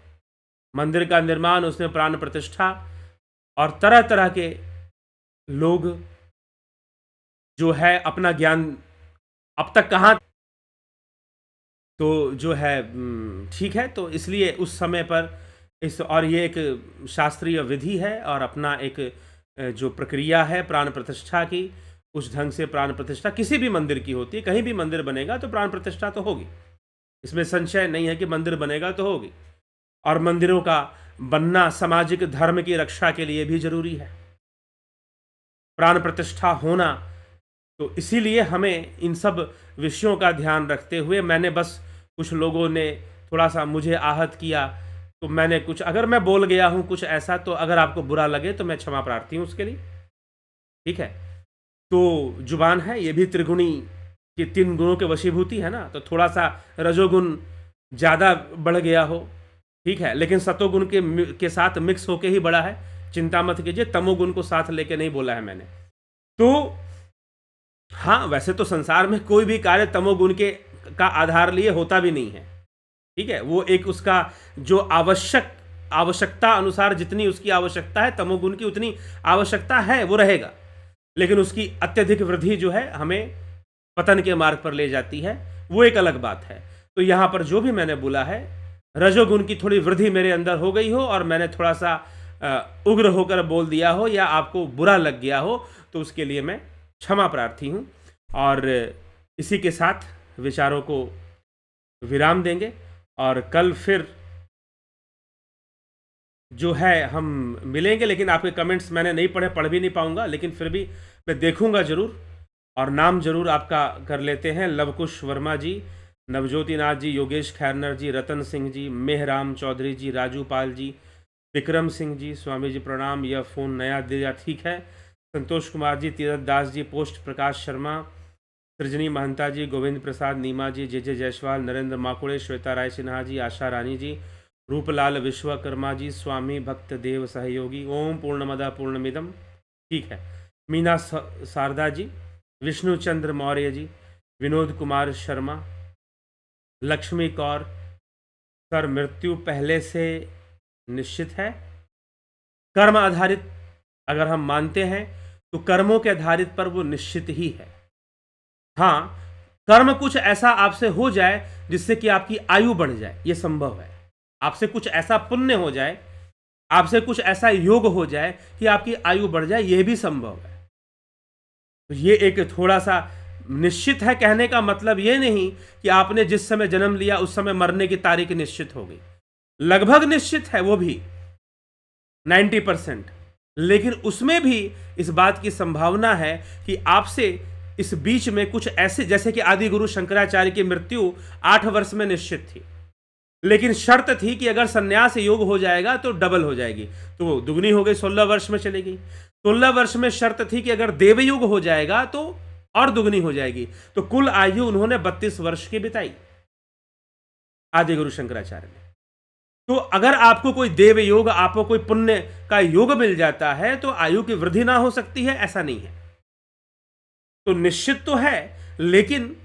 मंदिर का निर्माण, उसमें प्राण प्रतिष्ठा, और तरह तरह के लोग जो है अपना ज्ञान अब तक कहाँ, तो जो है ठीक है, तो इसलिए उस समय पर और ये एक शास्त्रीय विधि है, और अपना एक जो प्रक्रिया है प्राण प्रतिष्ठा की, उस ढंग से प्राण प्रतिष्ठा किसी भी मंदिर की होती है। कहीं भी मंदिर बनेगा तो प्राण प्रतिष्ठा तो होगी, इसमें संशय नहीं है कि मंदिर बनेगा तो होगी। और मंदिरों का बनना सामाजिक धर्म की रक्षा के लिए भी जरूरी है, प्राण प्रतिष्ठा होना। तो इसीलिए हमें इन सब विषयों का ध्यान रखते हुए, मैंने बस कुछ लोगों ने थोड़ा सा मुझे आहत किया, तो मैंने कुछ, अगर मैं बोल गया हूं कुछ ऐसा, तो अगर आपको बुरा लगे तो मैं क्षमा प्रार्थी हूं उसके लिए, ठीक है। तो जुबान है ये भी त्रिगुणी की 3 गुणों के वशीभूति है ना, तो थोड़ा सा रजोगुण ज़्यादा बढ़ गया हो, ठीक है, लेकिन सतोगुण के साथ मिक्स होके ही बढ़ा है, चिंता मत कीजिए, तमोगुण को साथ लेके नहीं बोला है मैंने। तो हाँ, वैसे तो संसार में कोई भी कार्य तमोगुण के का आधार लिए होता भी नहीं है, ठीक है। वो एक उसका जो आवश्यकता अनुसार जितनी उसकी आवश्यकता है, तमोगुण की उतनी आवश्यकता है, वो रहेगा, लेकिन उसकी अत्यधिक वृद्धि जो है हमें पतन के मार्ग पर ले जाती है, वो एक अलग बात है। तो यहां पर जो भी मैंने बोला है, रजोगुण की थोड़ी वृद्धि मेरे अंदर हो गई हो और मैंने थोड़ा सा उग्र होकर बोल दिया हो या आपको बुरा लग गया हो, तो उसके लिए मैं क्षमा प्रार्थी हूं। और इसी के साथ विचारों को विराम देंगे और कल फिर जो है हम मिलेंगे। लेकिन आपके कमेंट्स मैंने नहीं पढ़े, पढ़ भी नहीं पाऊंगा, लेकिन फिर भी मैं देखूंगा जरूर और नाम जरूर आपका कर लेते हैं। लवकुश वर्मा जी, नवज्योति नाथ जी, योगेश खैरनर जी, रतन सिंह जी, मेहराम चौधरी जी, राजू पाल जी, विक्रम सिंह जी, स्वामी जी प्रणाम, यह फ़ोन नया दिया, ठीक है। संतोष कुमार जी, तीरथ दास जी, पोस्ट प्रकाश शर्मा, सृजनी महंता जी, गोविंद प्रसाद नीमा जी, जे जायसवाल, नरेंद्र माकुड़े, श्वेता राय सिन्हा जी, आशा रानी जी, रूपलाल विश्वकर्मा जी, स्वामी भक्त देव सहयोगी, ओम पूर्णमदा पूर्णमिदम, ठीक है। मीना शारदा जी, विष्णु चंद्र मौर्य जी, विनोद कुमार शर्मा, लक्ष्मी कौर, सर मृत्यु पहले से निश्चित है। कर्म आधारित अगर हम मानते हैं तो कर्मों के आधारित पर वो निश्चित ही है। हाँ, कर्म कुछ ऐसा आपसे हो जाए जिससे कि आपकी आयु बढ़ जाए, ये संभव है। आपसे कुछ ऐसा पुण्य हो जाए, आपसे कुछ ऐसा योग हो जाए कि आपकी आयु बढ़ जाए, यह भी संभव है। तो ये एक थोड़ा सा निश्चित है कहने का मतलब ये नहीं कि आपने जिस समय जन्म लिया उस समय मरने की तारीख निश्चित हो गई, लगभग निश्चित है वो भी 90%, लेकिन उसमें भी इस बात की संभावना है कि आपसे इस बीच में कुछ ऐसे, जैसे कि आदि गुरु शंकराचार्य की मृत्यु 8 वर्ष में निश्चित थी, लेकिन शर्त थी कि अगर संन्यास योग हो जाएगा तो डबल हो जाएगी, तो वो दुगनी हो गई, 16 वर्ष में चली गई। 16 वर्ष में शर्त थी कि अगर देवयुग हो जाएगा तो और दुगनी हो जाएगी, तो कुल आयु उन्होंने 32 वर्ष की बिताई आदि गुरु शंकराचार्य ने। तो अगर आपको कोई देव योग, आपको कोई पुण्य का योग मिल जाता है तो आयु की वृद्धि ना हो सकती है, ऐसा नहीं है। तो निश्चित तो है, लेकिन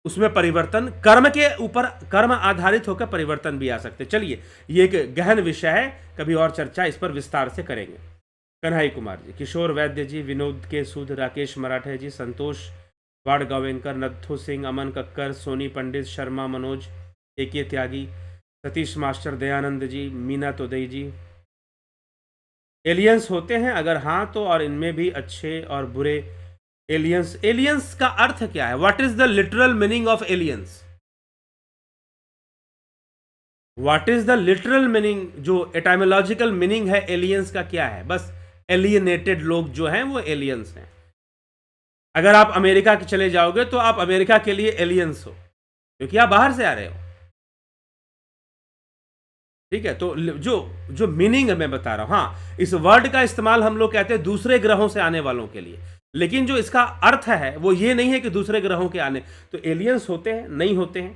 उसमें परिवर्तन कर्म के ऊपर, कर्म आधारित होकर परिवर्तन भी आ सकते। चलिए, ये एक गहन विषय है, कभी और चर्चा इस पर विस्तार से करेंगे। कन्हई कुमार जी, किशोर वैद्य जी, विनोद के सूद, राकेश मराठे जी, संतोष वाड़गावेंकर, नत्थु सिंह, अमन कक्कर, सोनी पंडित, शर्मा मनोज, एके त्यागी, सतीश मास्टर, दयानंद जी, मीना तोदई जी। एलियंस होते हैं? अगर हाँ तो, और इनमें भी अच्छे और बुरे एलियंस। एलियंस का अर्थ क्या है? What is the literal meaning of aliens? What is the literal meaning, जो एटाइमोलॉजिकल मीनिंग है एलियंस का क्या है? बस एलियनेटेड लोग जो हैं वो एलियंस हैं। अगर आप अमेरिका के चले जाओगे तो आप अमेरिका के लिए एलियंस हो, क्योंकि आप बाहर से आ रहे हो, ठीक है। तो जो जो मीनिंग मैं बता रहा हूं, हाँ, इस वर्ड का इस्तेमाल हम लोग कहते हैं दूसरे ग्रहों से आने वालों के लिए, लेकिन जो इसका अर्थ है वो ये नहीं है कि दूसरे ग्रहों के आने। तो एलियंस होते हैं, नहीं होते हैं,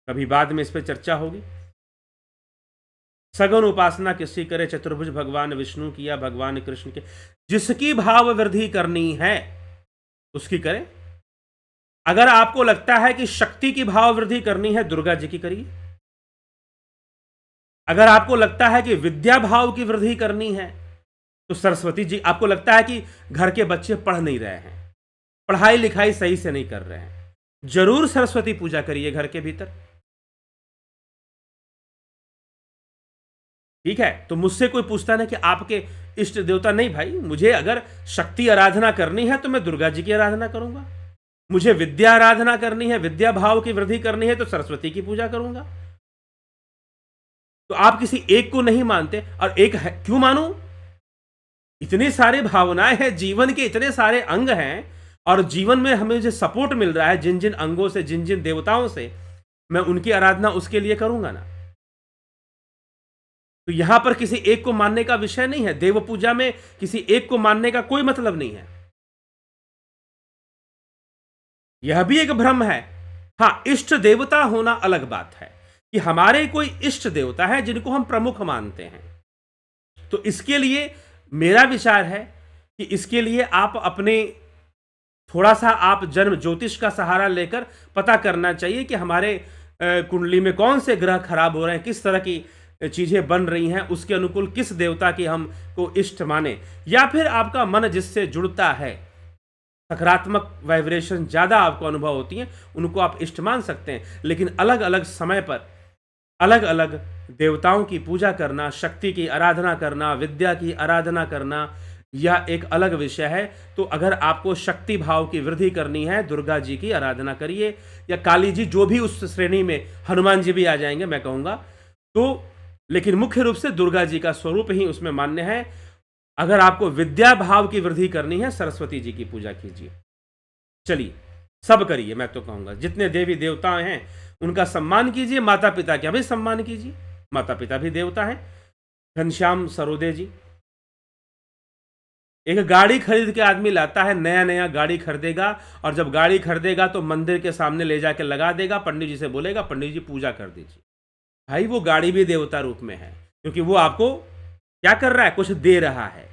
कभी बाद में इस पर चर्चा होगी। सगुन उपासना किसकी करे? चतुर्भुज भगवान विष्णु की या भगवान कृष्ण के? जिसकी भाव वृद्धि करनी है उसकी करें। अगर आपको लगता है कि शक्ति की भाव वृद्धि करनी है, दुर्गा जी की करिए। अगर आपको लगता है कि विद्या भाव की वृद्धि करनी है तो सरस्वती जी। आपको लगता है कि घर के बच्चे पढ़ नहीं रहे हैं, पढ़ाई लिखाई सही से नहीं कर रहे हैं, जरूर सरस्वती पूजा करिए घर के भीतर। ठीक है, तो मुझसे कोई पूछता ना कि आपके इष्ट देवता, नहीं भाई, मुझे अगर शक्ति आराधना करनी है तो मैं दुर्गा जी की आराधना करूंगा, मुझे विद्या आराधना करनी है, विद्या भाव की वृद्धि करनी है तो सरस्वती की पूजा करूंगा। तो आप किसी एक को नहीं मानते, और एक है, क्यों मानूं? इतने सारे भावनाएं हैं, जीवन के इतने सारे अंग हैं, और जीवन में हमें जो सपोर्ट मिल रहा है जिन जिन अंगों से, जिन जिन देवताओं से, मैं उनकी आराधना उसके लिए करूंगा ना। तो यहां पर किसी एक को मानने का विषय नहीं है, देव पूजा में किसी एक को मानने का कोई मतलब नहीं है। यह भी एक भ्रम है। हां, इष्ट देवता होना अलग बात है कि हमारे कोई इष्ट देवता है जिनको हम प्रमुख मानते हैं। तो इसके लिए मेरा विचार है कि इसके लिए आप अपने थोड़ा सा आप जन्म ज्योतिष का सहारा लेकर पता करना चाहिए कि हमारे कुंडली में कौन से ग्रह खराब हो रहे हैं, किस तरह की चीजें बन रही हैं, उसके अनुकूल किस देवता की हमको इष्ट माने, या फिर आपका मन जिससे जुड़ता है, सकारात्मक वाइब्रेशन ज़्यादा आपको अनुभव होती हैं, उनको आप इष्ट मान सकते हैं। लेकिन अलग अलग समय पर अलग अलग देवताओं की पूजा करना, शक्ति की आराधना करना, विद्या की आराधना करना, यह एक अलग विषय है। तो अगर आपको शक्ति भाव की वृद्धि करनी है, दुर्गा जी की आराधना करिए, या काली जी, जो भी उस श्रेणी में, हनुमान जी भी आ जाएंगे मैं कहूँगा तो, लेकिन मुख्य रूप से दुर्गा जी का स्वरूप ही उसमें मान्य है। अगर आपको विद्या भाव की वृद्धि करनी है, सरस्वती जी की पूजा कीजिए। चलिए, सब करिए, मैं तो कहूंगा जितने देवी देवता हैं उनका सम्मान कीजिए, माता पिता का भी सम्मान कीजिए, माता पिता भी देवता हैं। घनश्याम सरोदे जी, एक गाड़ी खरीद के आदमी लाता है, नया नया गाड़ी खरीदेगा, और जब गाड़ी खरीदेगा तो मंदिर के सामने ले जाके लगा देगा, पंडित जी से बोलेगा पंडित जी पूजा कर दीजिए। भाई, वो गाड़ी भी देवता रूप में है, क्योंकि वो आपको क्या कर रहा है, कुछ दे रहा है,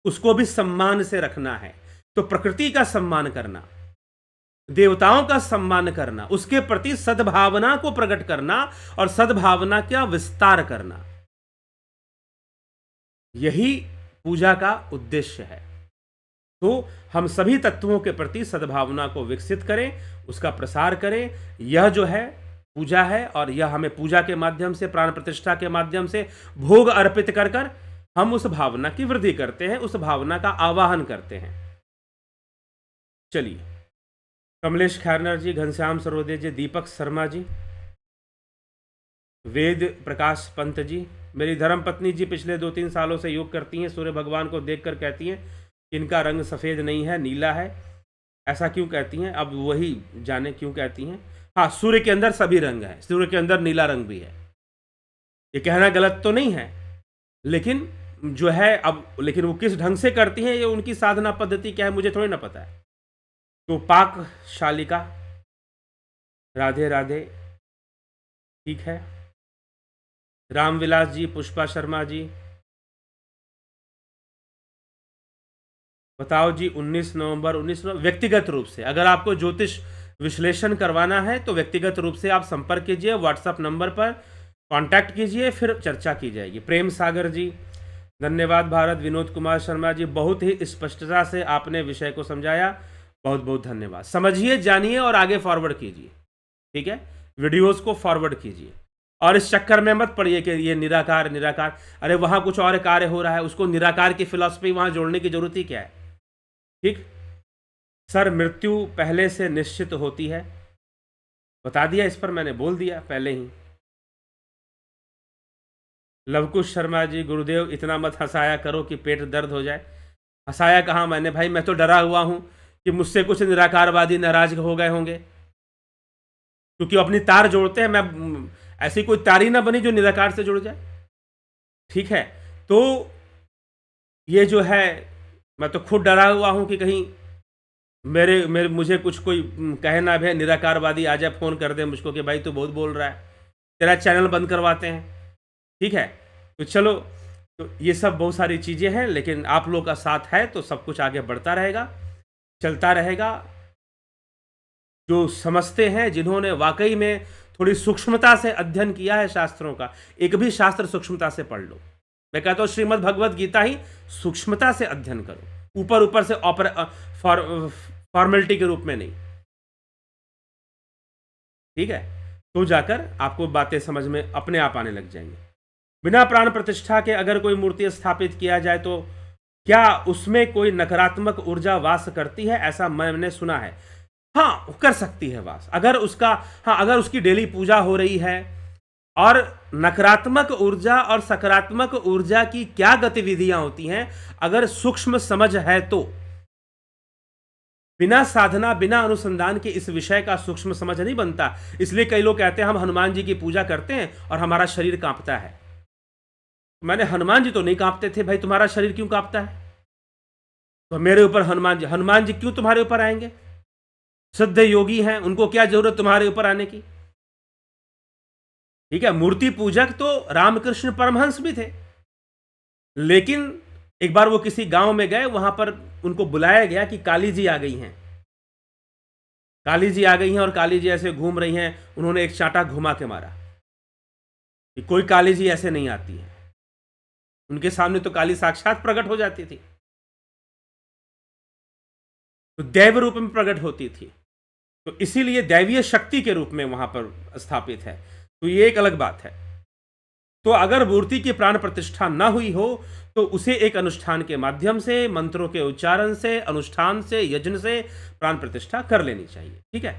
उसको भी सम्मान से रखना है। तो प्रकृति का सम्मान करना, देवताओं का सम्मान करना, उसके प्रति सद्भावना को प्रकट करना और सद्भावना का विस्तार करना, यही पूजा का उद्देश्य है। तो हम सभी तत्वों के प्रति सद्भावना को विकसित करें, उसका प्रसार करें। यह जो है पूजा है, और यह हमें पूजा के माध्यम से, प्राण प्रतिष्ठा के माध्यम से, भोग अर्पित कर कर हम उस भावना की वृद्धि करते हैं, उस भावना का आवाहन करते हैं। चलिए, कमलेश खैरनर जी, घनश्याम सरोदे जी, दीपक शर्मा जी, वेद प्रकाश पंत जी, मेरी धर्मपत्नी जी पिछले 2-3 सालों से योग करती हैं, सूर्य भगवान को देखकर कहती हैं कि इनका रंग सफ़ेद नहीं है, नीला है। ऐसा क्यों कहती हैं, अब वही जाने क्यों कहती हैं। हाँ, सूर्य के अंदर सभी रंग हैं, सूर्य के अंदर नीला रंग भी है, ये कहना गलत तो नहीं है, लेकिन जो है अब, लेकिन वो किस ढंग से करती हैं, ये उनकी साधना पद्धति क्या है मुझे थोड़ी ना पता है। तो पाक शालिका, राधे राधे, ठीक है। रामविलास जी, पुष्पा शर्मा जी, बताओ जी, 19 नवंबर 19 व्यक्तिगत रूप से अगर आपको ज्योतिष विश्लेषण करवाना है तो व्यक्तिगत रूप से आप संपर्क कीजिए, व्हाट्सएप नंबर पर कांटेक्ट कीजिए, फिर चर्चा की जाएगी। प्रेम सागर जी, धन्यवाद। भारत विनोद कुमार शर्मा जी, बहुत ही स्पष्टता से आपने विषय को समझाया, बहुत बहुत धन्यवाद। समझिए, जानिए और आगे फॉरवर्ड कीजिए, ठीक है, वीडियोस को फॉरवर्ड कीजिए, और इस चक्कर में मत पड़िए कि ये निराकार निराकार, अरे वहां कुछ और कार्य हो रहा है, उसको निराकार की फिलॉसफी वहां जोड़ने की जरूरत ही क्या है। ठीक, सर मृत्यु पहले से निश्चित होती है, बता दिया, इस पर मैंने बोल दिया पहले ही। लवकुश शर्मा जी, गुरुदेव इतना मत हंसाया करो कि पेट दर्द हो जाए। हंसाया कहाँ मैंने भाई, मैं तो डरा हुआ हूं कि मुझसे कुछ निराकारवादी नाराज हो गए होंगे, क्योंकि अपनी तार जोड़ते हैं, मैं ऐसी कोई तार ही ना बनी जो निराकार से जुड़ जाए, ठीक है। तो ये जो है, मैं तो खुद डरा हुआ हूं कि कहीं मेरे मेरे मुझे कुछ कोई कहे ना, भाई निराकारवादी आ जाए, फोन कर दे मुझको कि भाई तू बहुत बोल रहा है, तेरा चैनल बंद करवाते हैं, ठीक है। तो चलो, तो ये सब बहुत सारी चीज़ें हैं, लेकिन आप लोग का साथ है तो सब कुछ आगे बढ़ता रहेगा, चलता रहेगा। जो समझते हैं, जिन्होंने वाकई में थोड़ी सूक्ष्मता से अध्ययन किया है शास्त्रों का, एक भी शास्त्र सूक्ष्मता से पढ़ लो। मैं कहता हूँ श्रीमद् भगवद गीता ही सूक्ष्मता से अध्ययन करो, ऊपर ऊपर से फॉर्मेलिटी के रूप में नहीं, ठीक है। तो जाकर आपको बातें समझ में अपने आप आने लग जाएंगी। बिना प्राण प्रतिष्ठा के अगर कोई मूर्ति स्थापित किया जाए तो क्या उसमें कोई नकारात्मक ऊर्जा वास करती है? ऐसा मैंने सुना है। हाँ, कर सकती है वास। अगर उसका हाँ, अगर उसकी डेली पूजा हो रही है और नकारात्मक ऊर्जा और सकारात्मक ऊर्जा की क्या गतिविधियां होती हैं, अगर सूक्ष्म समझ है तो बिना साधना, बिना अनुसंधान के इस विषय का सूक्ष्म समझ नहीं बनता। इसलिए कई लोग कहते हैं हम हनुमान जी की पूजा करते हैं और हमारा शरीर कांपता है। मैंने, हनुमान जी तो नहीं कांपते थे भाई, तुम्हारा शरीर क्यों कांपता है? तो मेरे ऊपर हनुमान जी क्यों तुम्हारे ऊपर आएंगे? सिद्ध योगी हैं, उनको क्या जरूरत तुम्हारे ऊपर आने की? ठीक है, मूर्ति पूजक तो रामकृष्ण परमहंस भी थे, लेकिन एक बार वो किसी गांव में गए, वहां पर उनको बुलाया गया कि काली जी आ गई हैं, काली जी आ गई हैं और काली जी ऐसे घूम रही हैं। उन्होंने एक चांटा घुमा के मारा कि कोई काली जी ऐसे नहीं आती है। उनके सामने तो काली साक्षात प्रकट हो जाती थी, तो दैव रूप में प्रकट होती थी, तो इसीलिए दैवीय शक्ति के रूप में वहां पर स्थापित है। तो ये एक अलग बात है। तो अगर मूर्ति की प्राण प्रतिष्ठा ना हुई हो तो उसे एक अनुष्ठान के माध्यम से, मंत्रों के उच्चारण से, अनुष्ठान से, यज्ञ से प्राण प्रतिष्ठा कर लेनी चाहिए। ठीक है।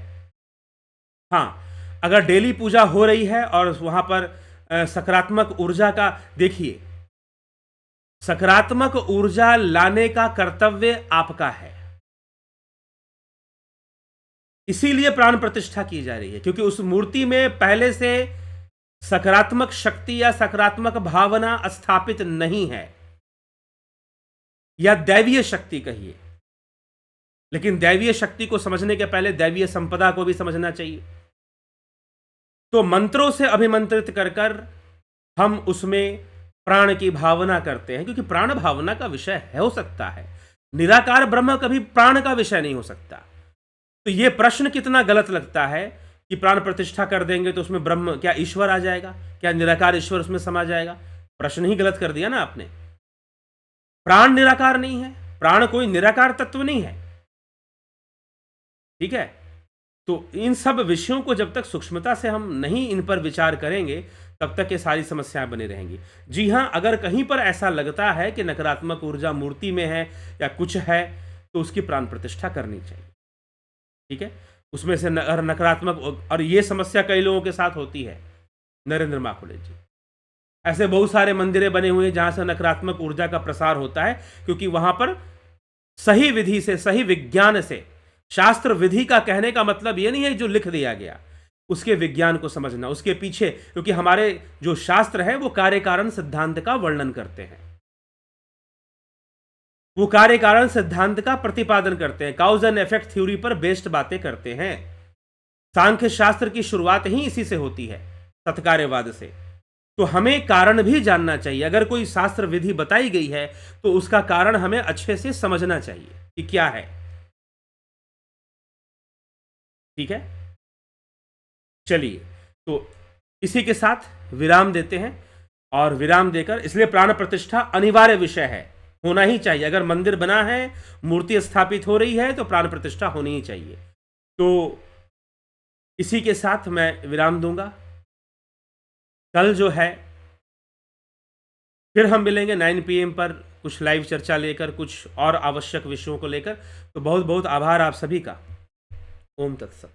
हाँ, अगर डेली पूजा हो रही है और वहां पर सकारात्मक ऊर्जा का, देखिए, सकारात्मक ऊर्जा लाने का कर्तव्य आपका है, इसीलिए प्राण प्रतिष्ठा की जा रही है, क्योंकि उस मूर्ति में पहले से सकारात्मक शक्ति या सकारात्मक भावना स्थापित नहीं है, या दैवीय शक्ति कहिए। लेकिन दैवीय शक्ति को समझने के पहले दैवीय संपदा को भी समझना चाहिए। तो मंत्रों से अभिमंत्रित कर कर हम उसमें प्राण की भावना करते हैं, क्योंकि प्राण भावना का विषय हो सकता है, निराकार ब्रह्म कभी प्राण का विषय नहीं हो सकता। तो यह प्रश्न कितना गलत लगता है कि प्राण प्रतिष्ठा कर देंगे तो उसमें ब्रह्म, क्या ईश्वर आ जाएगा? क्या निराकार ईश्वर उसमें समा जाएगा? प्रश्न ही गलत कर दिया ना आपने। प्राण निराकार नहीं है, प्राण कोई निराकार तत्व नहीं है। ठीक है। तो इन सब विषयों को जब तक सूक्ष्मता से हम नहीं इन पर विचार करेंगे, तब तक ये सारी समस्याएं बनी रहेंगी। जी हां, अगर कहीं पर ऐसा लगता है कि नकारात्मक ऊर्जा मूर्ति में है या कुछ है, तो उसकी प्राण प्रतिष्ठा करनी चाहिए। ठीक है। उसमें से नकारात्मक, और ये समस्या कई लोगों के साथ होती है। नरेंद्र माकुले जी, ऐसे बहुत सारे मंदिरें बने हुए हैं जहां से नकारात्मक ऊर्जा का प्रसार होता है, क्योंकि वहां पर सही विधि से, सही विज्ञान से, शास्त्र विधि का कहने का मतलब यह नहीं है जो लिख दिया गया, उसके विज्ञान को समझना, उसके पीछे, क्योंकि हमारे जो शास्त्र है वो कार्य कारण सिद्धांत का वर्णन करते हैं, वो कार्य कारण सिद्धांत का प्रतिपादन करते हैं, काउज एंड इफेक्ट थ्योरी पर बेस्ड बातें करते हैं। सांख्य शास्त्र की शुरुआत ही इसी से होती है, सत्कार्यवाद से। तो हमें कारण भी जानना चाहिए। अगर कोई शास्त्र विधि बताई गई है तो उसका कारण हमें अच्छे से समझना चाहिए कि क्या है। ठीक है। चलिए, तो इसी के साथ विराम देते हैं, और विराम देकर, इसलिए प्राण प्रतिष्ठा अनिवार्य विषय है, होना ही चाहिए। अगर मंदिर बना है, मूर्ति स्थापित हो रही है, तो प्राण प्रतिष्ठा होनी ही चाहिए। तो इसी के साथ मैं विराम दूंगा। कल जो है फिर हम मिलेंगे 9 PM पर, कुछ लाइव चर्चा लेकर, कुछ और आवश्यक विषयों को लेकर। तो बहुत बहुत आभार आप सभी का। ओम तत्सत।